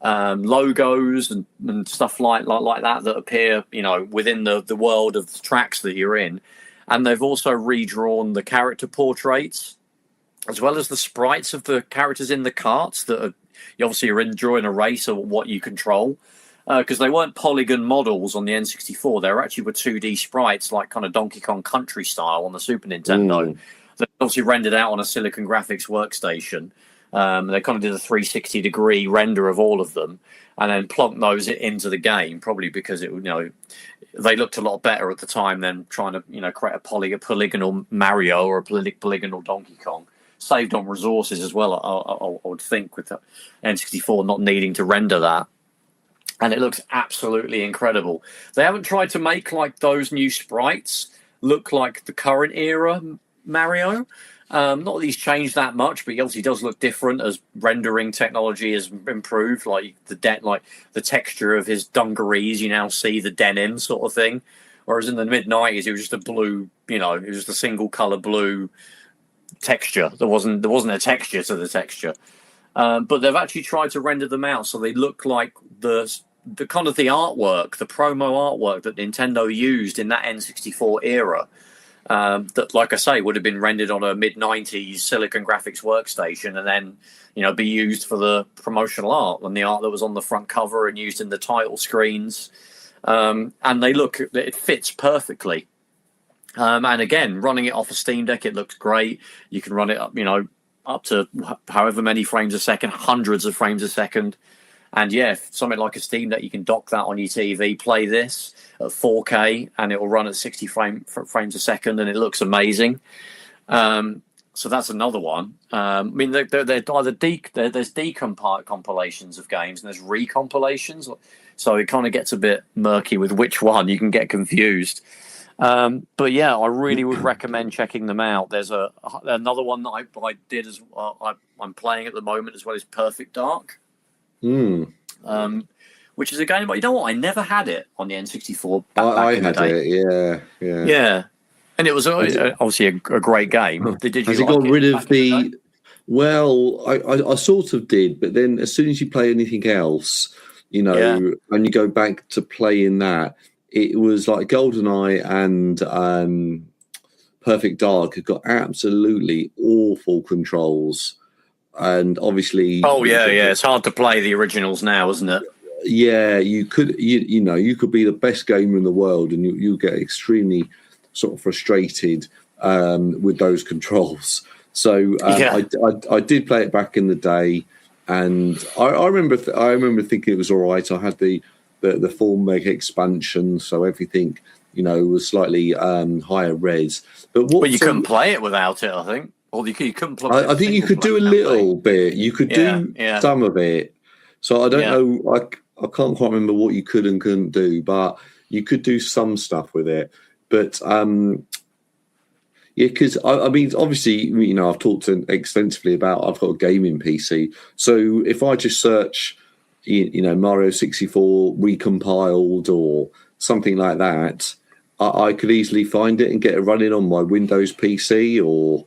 logos and stuff like that appear within the world of the tracks that you're in, and they've also redrawn the character portraits as well as the sprites of the characters in the carts that you obviously are enjoying a race or what you control. Because they weren't polygon models on the N64. They were actually 2D sprites, like kind of Donkey Kong Country style on the Super Nintendo. They obviously rendered out on a Silicon Graphics workstation. They kind of did a 360-degree render of all of them and then plonked those into the game, probably because they looked a lot better at the time than trying to create a polygonal Mario or a polygonal Donkey Kong. Saved on resources as well, I would think, with the N64 not needing to render that. And it looks absolutely incredible. They haven't tried to make like those new sprites look like the current era Mario. Not that he's changed that much, but he obviously does look different as rendering technology has improved. Like the texture of his dungarees, you now see the denim sort of thing. Whereas in the mid-90s, it was just a blue, it was just a single color blue texture. There wasn't a texture to the texture. But they've actually tried to render them out so they look like the kind of the artwork, the promo artwork that Nintendo used in that N64 era. That, like I say, would have been rendered on a mid-90s Silicon Graphics workstation and then, be used for the promotional art and the art that was on the front cover and used in the title screens. And it fits perfectly. And again, running it off a Steam Deck, it looks great. You can run it up to however many frames a second, hundreds of frames a second. And something like a Steam Deck, you can dock that on your TV, play this at 4K, and it will run at 60 frames a second, and it looks amazing. So that's another one. I mean, they're either there's decompilations of games and there's recompilations. So it kind of gets a bit murky with which one. You can get confused. But I really would recommend checking them out. There's another one that I did as well. I'm playing at the moment as well, is Perfect Dark. Which is a game, but you know what? I never had it on the N64. I had it, yeah. And it was obviously a great game. Has it got rid of the? Well, I sort of did, but then as soon as you play anything else, and you go back to playing that, it was like GoldenEye and Perfect Dark had got absolutely awful controls. And obviously, it's hard to play the originals now, isn't it? Yeah, you could, you could be the best gamer in the world, and you get extremely sort of frustrated with those controls. So I did play it back in the day, and I remember thinking it was all right. I had the full mega expansion, so everything was slightly higher res. But you couldn't play it without it, I think. Or you couldn't plug I think you could do a little bit. You could do some of it. So I don't know. I can't quite remember what you could and couldn't do, but you could do some stuff with it. But because I mean, obviously, I've talked extensively about I've got a gaming PC. So if I just search, Mario 64 recompiled or something like that, I could easily find it and get it running on my Windows PC or.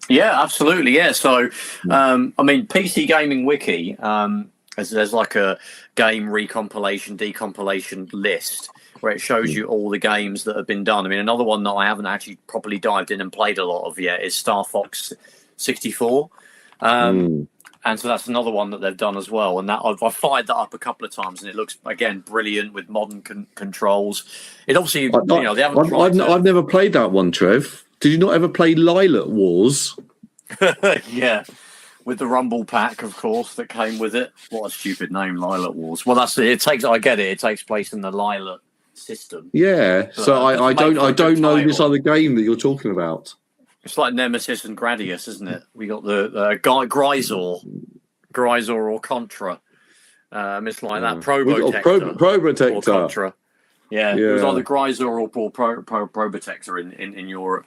Yeah, absolutely. Yeah. So, I mean, PC Gaming Wiki, there's like a game recompilation, decompilation list where it shows you all the games that have been done. I mean, another one that I haven't actually properly dived in and played a lot of yet is Star Fox 64. And so that's another one that they've done as well. And that I've fired that up a couple of times, and it looks, again, brilliant with modern controls. It obviously, they haven't tried I've never played that one, Trev. Did you not ever play Lilac Wars? Yeah, with the Rumble Pack, of course, that came with it. What a stupid name, Lilac Wars. Well, I get it. It takes place in the Lilac system. Yeah, but so I don't know this other game that you're talking about. It's like Nemesis and Gradius, isn't it? We got the Grisor or Contra. It's like that. Probotector. Probotector. Or Contra. Yeah, it was either Greiser or Probotector in Europe.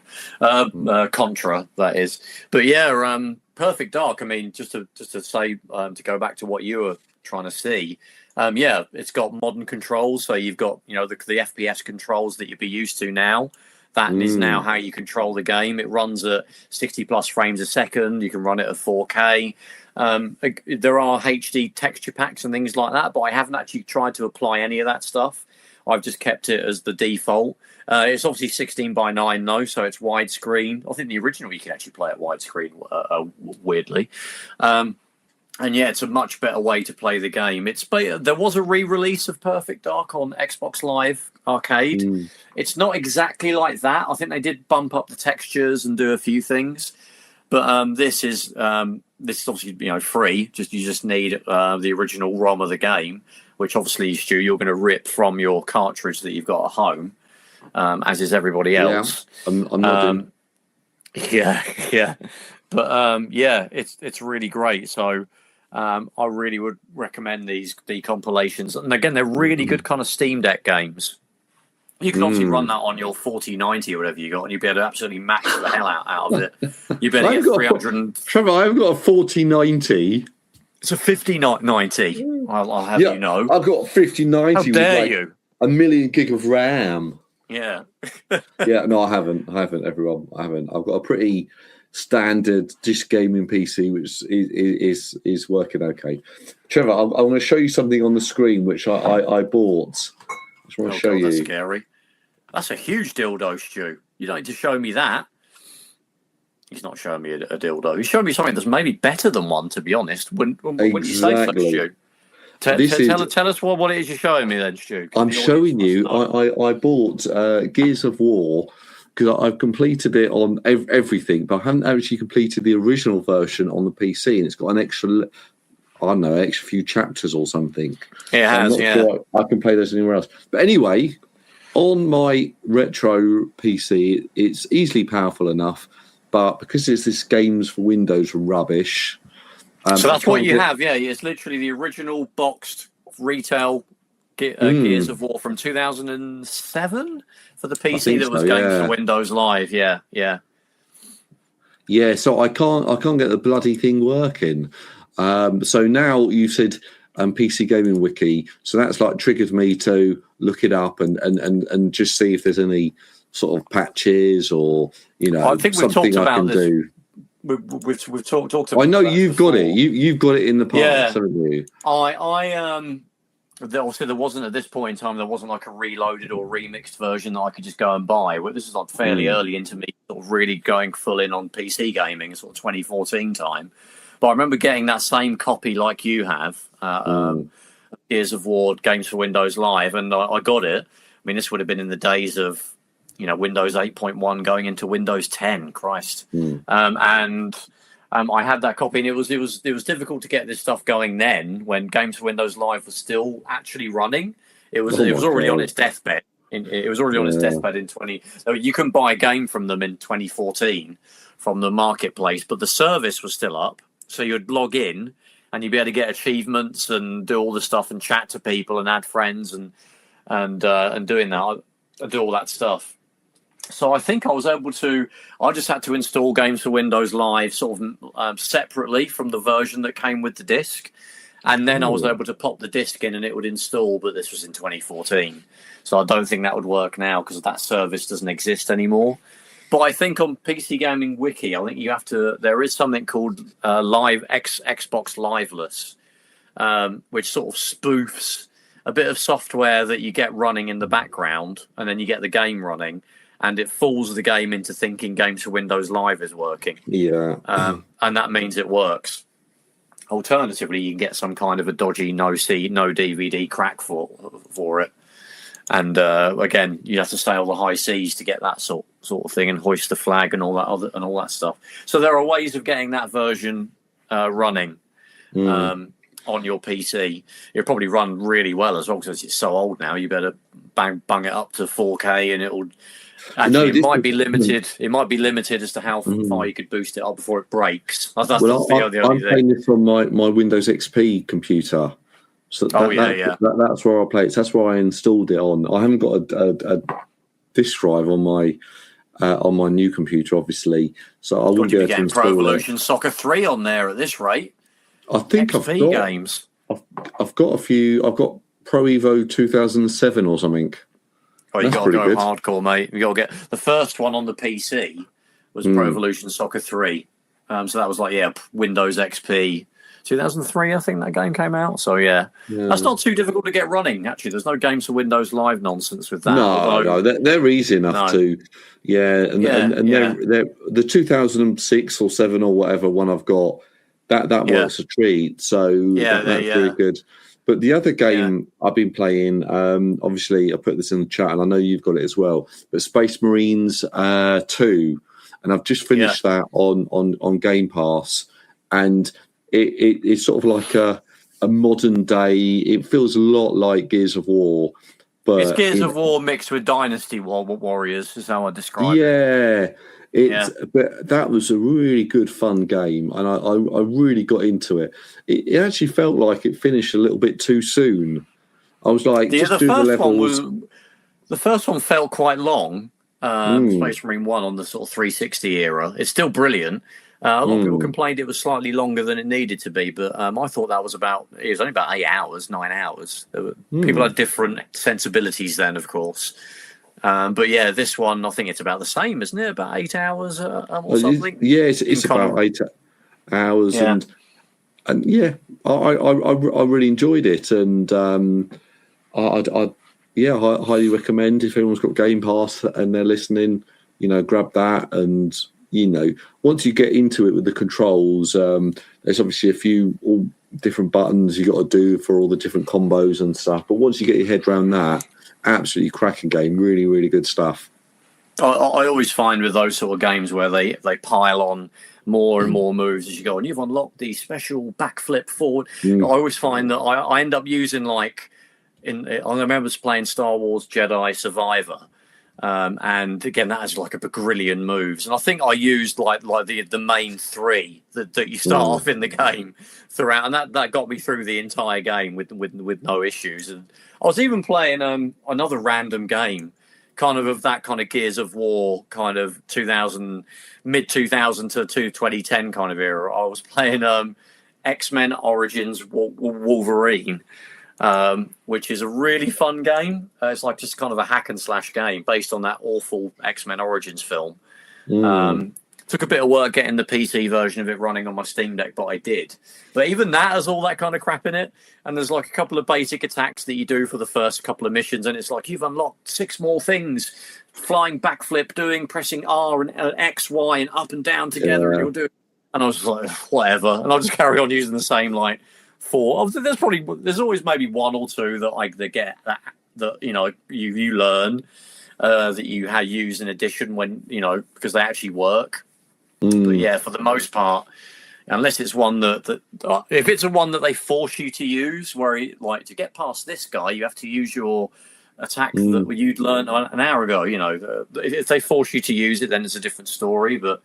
Contra, that is. But yeah, Perfect Dark. I mean, just to say, to go back to what you were trying to see. Yeah, it's got modern controls. So you've got the FPS controls that you'd be used to now. That is now how you control the game. It runs at 60 plus frames a second. You can run it at 4K. There are HD texture packs and things like that, but I haven't actually tried to apply any of that stuff. I've just kept it as the default. It's obviously 16:9 though, so it's widescreen. I think the original you can actually play it widescreen, weirdly. And yeah, it's a much better way to play the game. There was a re-release of Perfect Dark on Xbox Live Arcade. It's not exactly like that. I think they did bump up the textures and do a few things, but this is obviously free. You just need the original ROM of the game, which obviously, Stu, you're going to rip from your cartridge that you've got at home, as is everybody else. Yeah, I'm not yeah. But it's really great. So I really would recommend the compilations. And again, they're really good kind of Steam Deck games. You can obviously run that on your 4090 or whatever you got, and you'll be able to absolutely max the hell out of it. You better get 300. Trevor, I've got a 4090. It's a 5090. I'll have you know. I've got a 5090 How dare with you? a million gig of RAM. Yeah. Yeah, no, I haven't, everyone. I haven't. I've got a pretty standard disc gaming PC, which is working okay. Trevor, I'm going to show you something on the screen which I bought. I just want to show you. That's scary. That's a huge dildo, Stu. You don't need to show me that. He's not showing me a dildo. He's showing me something that's maybe better than one, to be honest. When you say so, Stu. Tell us what it is you're showing me then, Stu. I'm showing you. I bought Gears of War because I've completed it on everything, but I haven't actually completed the original version on the PC, and it's got an extra, I don't know, extra few chapters or something. It has, yeah. Sure I can play those anywhere else. But anyway, on my retro PC, it's easily powerful enough, but because it's this games for Windows rubbish. So that's what you have, yeah. It's literally the original boxed retail Gears of War from 2007 for the PC that was games for Windows Live. Yeah. So I can't get the bloody thing working. So now you said PC Gaming Wiki, so that's like triggered me to look it up and just see if there's any sort of patches or I think something I can do. We've talked about. I know you've got it. You've got it in the past, haven't you? Obviously, there wasn't at this point in time. There wasn't like a reloaded or remixed version that I could just go and buy. This is like fairly early into me sort of really going full in on PC gaming, sort of 2014 time. But I remember getting that same copy like you have, Gears of War Games for Windows Live, and I got it. I mean, this would have been in the days of Windows 8.1 going into Windows 10. Christ, and I had that copy, and it was difficult to get this stuff going then when Games for Windows Live was still actually running. It was already on its deathbed. It was already on its deathbed in 20. So you can buy a game from them in 2014 from the marketplace, but the service was still up. So you'd log in and you'd be able to get achievements and do all the stuff and chat to people and add friends and doing that. I do all that stuff. So I think I was able to. I just had to install Games for Windows Live sort of separately from the version that came with the disc, and then I was able to pop the disc in and it would install. But this was in 2014, so I don't think that would work now because that service doesn't exist anymore. But I think on PC Gaming Wiki, I think you have to. There is something called Xbox Liveless, which sort of spoofs a bit of software that you get running in the background, and then you get the game running. And it fools the game into thinking Games for Windows Live is working. Yeah. And that means it works. Alternatively, you can get some kind of a dodgy no DVD crack for it. And again, you have to stay all the high seas to get that sort of thing and hoist the flag and all that stuff. So there are ways of getting that version running on your PC. It'll probably run really well as well because it's so old now. You better bang it up to 4K and it'll. Actually, it might be limited. It might be limited as to how far you could boost it up before it breaks. I'm playing this from my Windows XP computer, So yeah. That's where I play it. That's where I installed it on. I haven't got a disk drive on my new computer, obviously, so I wouldn't be able to install Pro Evolution Soccer 3 on there at this rate. I think XP games. I've got a few. I've got Pro Evo 2007 or something. Oh, you got to go hardcore, mate. You got to get the first one on the PC was Pro Evolution Soccer 3. So that was Windows XP 2003. I think that game came out. So that's not too difficult to get running. Actually, there's no games for Windows Live nonsense with that. No, they're easy enough to. Yeah, and they're the 2006 or 7 or whatever one I've got. That works a treat. So that's very good. But the other game I've been playing, obviously I put this in the chat, and I know you've got it as well. But Space Marines 2, and I've just finished that on Game Pass, and it's sort of like a modern day. It feels a lot like Gears of War, but it's Gears of War mixed with Dynasty Warriors, is how I describe it. Yeah. But that was a really good, fun game, and I really got into it. It actually felt like it finished a little bit too soon. I was like, just do the levels. The first one felt quite long. Space Marine 1 on the sort of 360 era. It's still brilliant. A lot of people complained it was slightly longer than it needed to be, but I thought it was only about 8 hours, 9 hours. People had different sensibilities then, of course. But this one, I think it's about the same, isn't it? About 8 hours or something. It's about 8 hours, and I really enjoyed it, and I highly recommend if anyone's got Game Pass and they're listening, grab that, and once you get into it with the controls, there's obviously a few all different buttons you got to do for all the different combos and stuff. But once you get your head around that, absolutely cracking game, really, really good stuff. I always find with those sort of games where they pile on more and more moves as you go, and you've unlocked the special backflip forward. I always find that I end up using I remember playing Star Wars Jedi Survivor, and again that has like a bagrillion moves, and I think I used like the main 3 that you start off in the game throughout, and that got me through the entire game with no issues. And I was even playing another random game, kind of that kind of Gears of War, kind of mid 2000 to 2010 kind of era. I was playing X-Men Origins Wolverine, which is a really fun game. It's like just kind of a hack and slash game based on that awful X-Men Origins film. Took a bit of work getting the PC version of it running on my Steam Deck, but I did. But even that has all that kind of crap in it. And there's like a couple of basic attacks that you do for the first couple of missions, and it's like you've unlocked 6 more things. Flying backflip, pressing R and X, Y, and up and down together, and you'll do it. And I was like, whatever. And I'll just carry on using the same 4. There's always maybe 1 or 2 that get that you learn that you use in addition when because they actually work. But for the most part, unless it's one that if it's one that they force you to use, where to get past this guy, you have to use your attack that you'd learned an hour ago. If they force you to use it, then it's a different story. But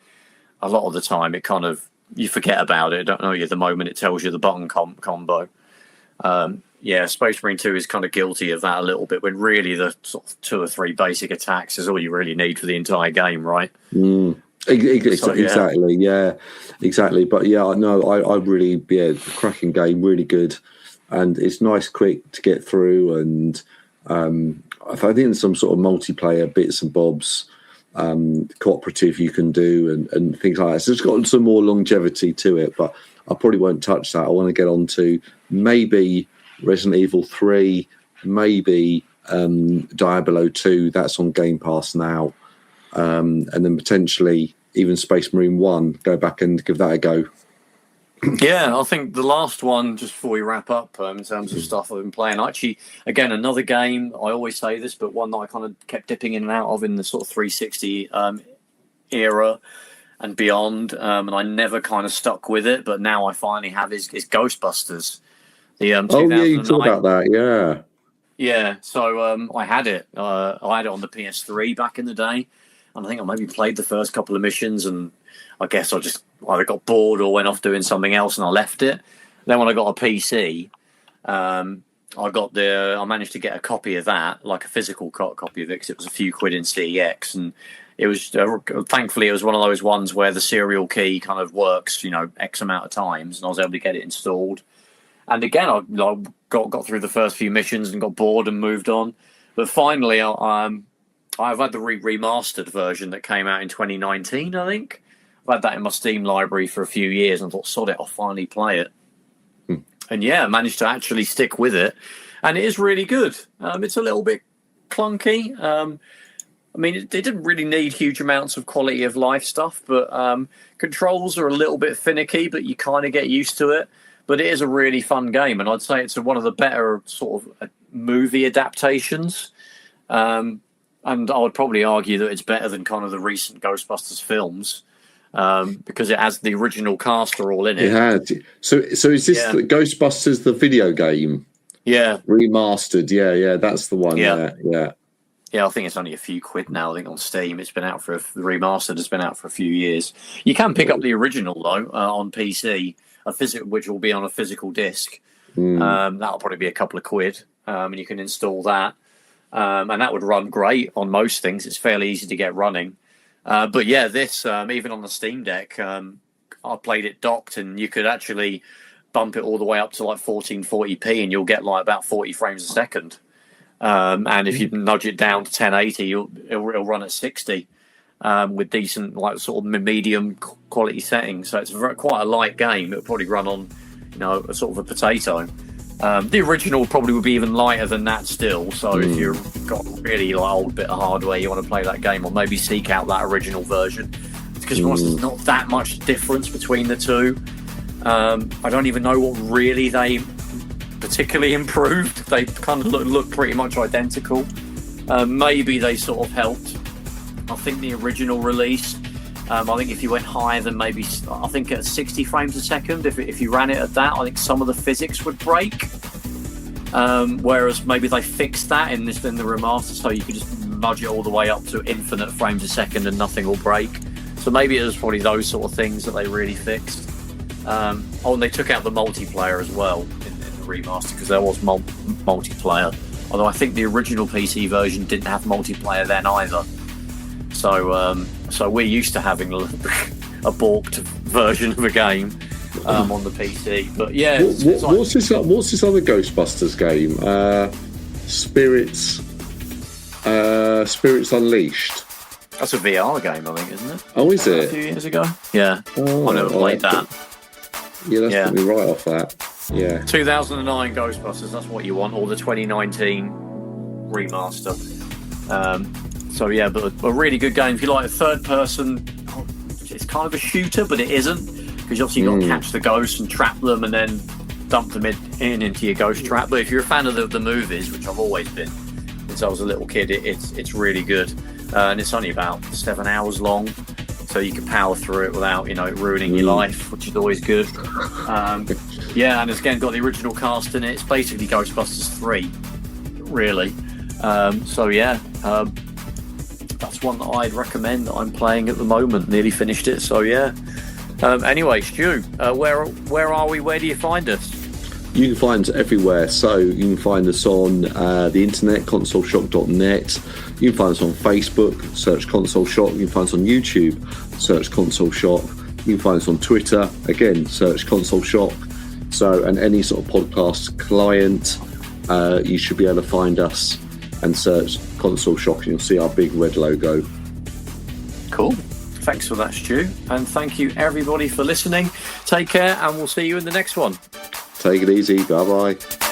a lot of the time, it kind of you forget about it. Don't know you the moment it tells you the button combo. Space Marine 2 is kind of guilty of that a little bit, when really the sort of 2 or 3 basic attacks is all you really need for the entire game, right? Exactly. But I really cracking game, really good, and it's nice, quick to get through, and I think there's some sort of multiplayer bits and bobs, cooperative you can do, and things like that. So it's got some more longevity to it, but I probably won't touch that. I want to get on to maybe Resident Evil 3, maybe Diablo 2. That's on Game Pass now. And then potentially even Space Marine 1, go back and give that a go. Yeah, I think the last one, just before we wrap up, in terms of stuff I've been playing, actually, again, another game, I always say this, but one that I kind of kept dipping in and out of in the sort of 360 era and beyond, and I never kind of stuck with it, but now I finally have is Ghostbusters. The 2009. You talked about that, Yeah, so I had it. I had it on the PS3 back in the day, and I think I maybe played the first couple of missions, and I guess I just either got bored or went off doing something else, and I left it. Then when I got a PC, I managed to get a copy of that, like a physical copy of it, because it was a few quid in CEX, and it was thankfully it was one of those ones where the serial key kind of works, X amount of times, and I was able to get it installed. And again, I got through the first few missions and got bored and moved on. But finally, I've had the remastered version that came out in 2019, I think. I've had that in my Steam library for a few years and thought, sod it, I'll finally play it. And yeah, managed to actually stick with it. And it is really good. It's a little bit clunky. It didn't really need huge amounts of quality of life stuff, but controls are a little bit finicky, but you kind of get used to it. But it is a really fun game, and I'd say it's one of the better sort of movie adaptations. And I would probably argue that it's better than kind of the recent Ghostbusters films, because it has the original cast are all in it. It had. So is this the Ghostbusters, the video game? Yeah. Remastered, yeah, that's the one. Yeah. Yeah, I think it's only a few quid now. I think on Steam, it's been out the remastered has been out for a few years. You can pick up the original though on PC, which will be on a physical disc. That'll probably be a couple of quid, and you can install that, and that would run great on most things. It's fairly easy to get running. But yeah, this even on the Steam Deck, I played it docked, and you could actually bump it all the way up to like 1440p, and you'll get like about 40 frames a second. And if you nudge it down to 1080, it'll run at 60 with decent, like sort of medium quality settings. So it's quite a light game. It'll probably run on, a sort of a potato. The original probably would be even lighter than that still. So if you've got really like old bit of hardware, you want to play that game, or maybe seek out that original version, because there's not that much difference between the two. I don't even know what really they particularly improved. They kind of look pretty much identical. Maybe they sort of helped. I think the original release, I think if you went higher than maybe, I think at 60 frames a second, if you ran it at that, I think some of the physics would break. Whereas maybe they fixed that in the remaster, so you could just nudge it all the way up to infinite frames a second and nothing will break. So maybe it was probably those sort of things that they really fixed. And they took out the multiplayer as well in the remaster, because there was multiplayer. Although I think the original PC version didn't have multiplayer then either. So we're used to having a balked version of a game on the PC. But yeah, what's this other Ghostbusters game? Spirits Unleashed. That's a VR game, I think, isn't it? Oh, is it? A few years ago. Yeah. I never played that. Yeah, that's me right off that. Yeah. 2009 Ghostbusters, that's what you want, or the 2019 remaster. So yeah, but a really good game. If you like a third person, it's kind of a shooter, but it isn't, because obviously you've got to catch the ghosts and trap them and then dump them into your ghost trap. But if you're a fan of the movies, which I've always been since I was a little kid, it's really good. And it's only about 7 hours long, so you can power through it without ruining your life, which is always good. Yeah, and it's again got the original cast in it. It's basically Ghostbusters 3, really. So yeah, that's one that I'd recommend that I'm playing at the moment. Nearly finished it, so yeah. Anyway, Stu, where are we? Where do you find us? You can find us everywhere. So you can find us on the internet, consoleshock.net. You can find us on Facebook, search Console Shock. You can find us on YouTube, search Console Shock. You can find us on Twitter, again, search Console Shock. So, and any sort of podcast client, you should be able to find us and search Console Shock, and you'll see our big red logo. Cool. Thanks for that, Stu. And thank you, everybody, for listening. Take care, and we'll see you in the next one. Take it easy. Bye-bye.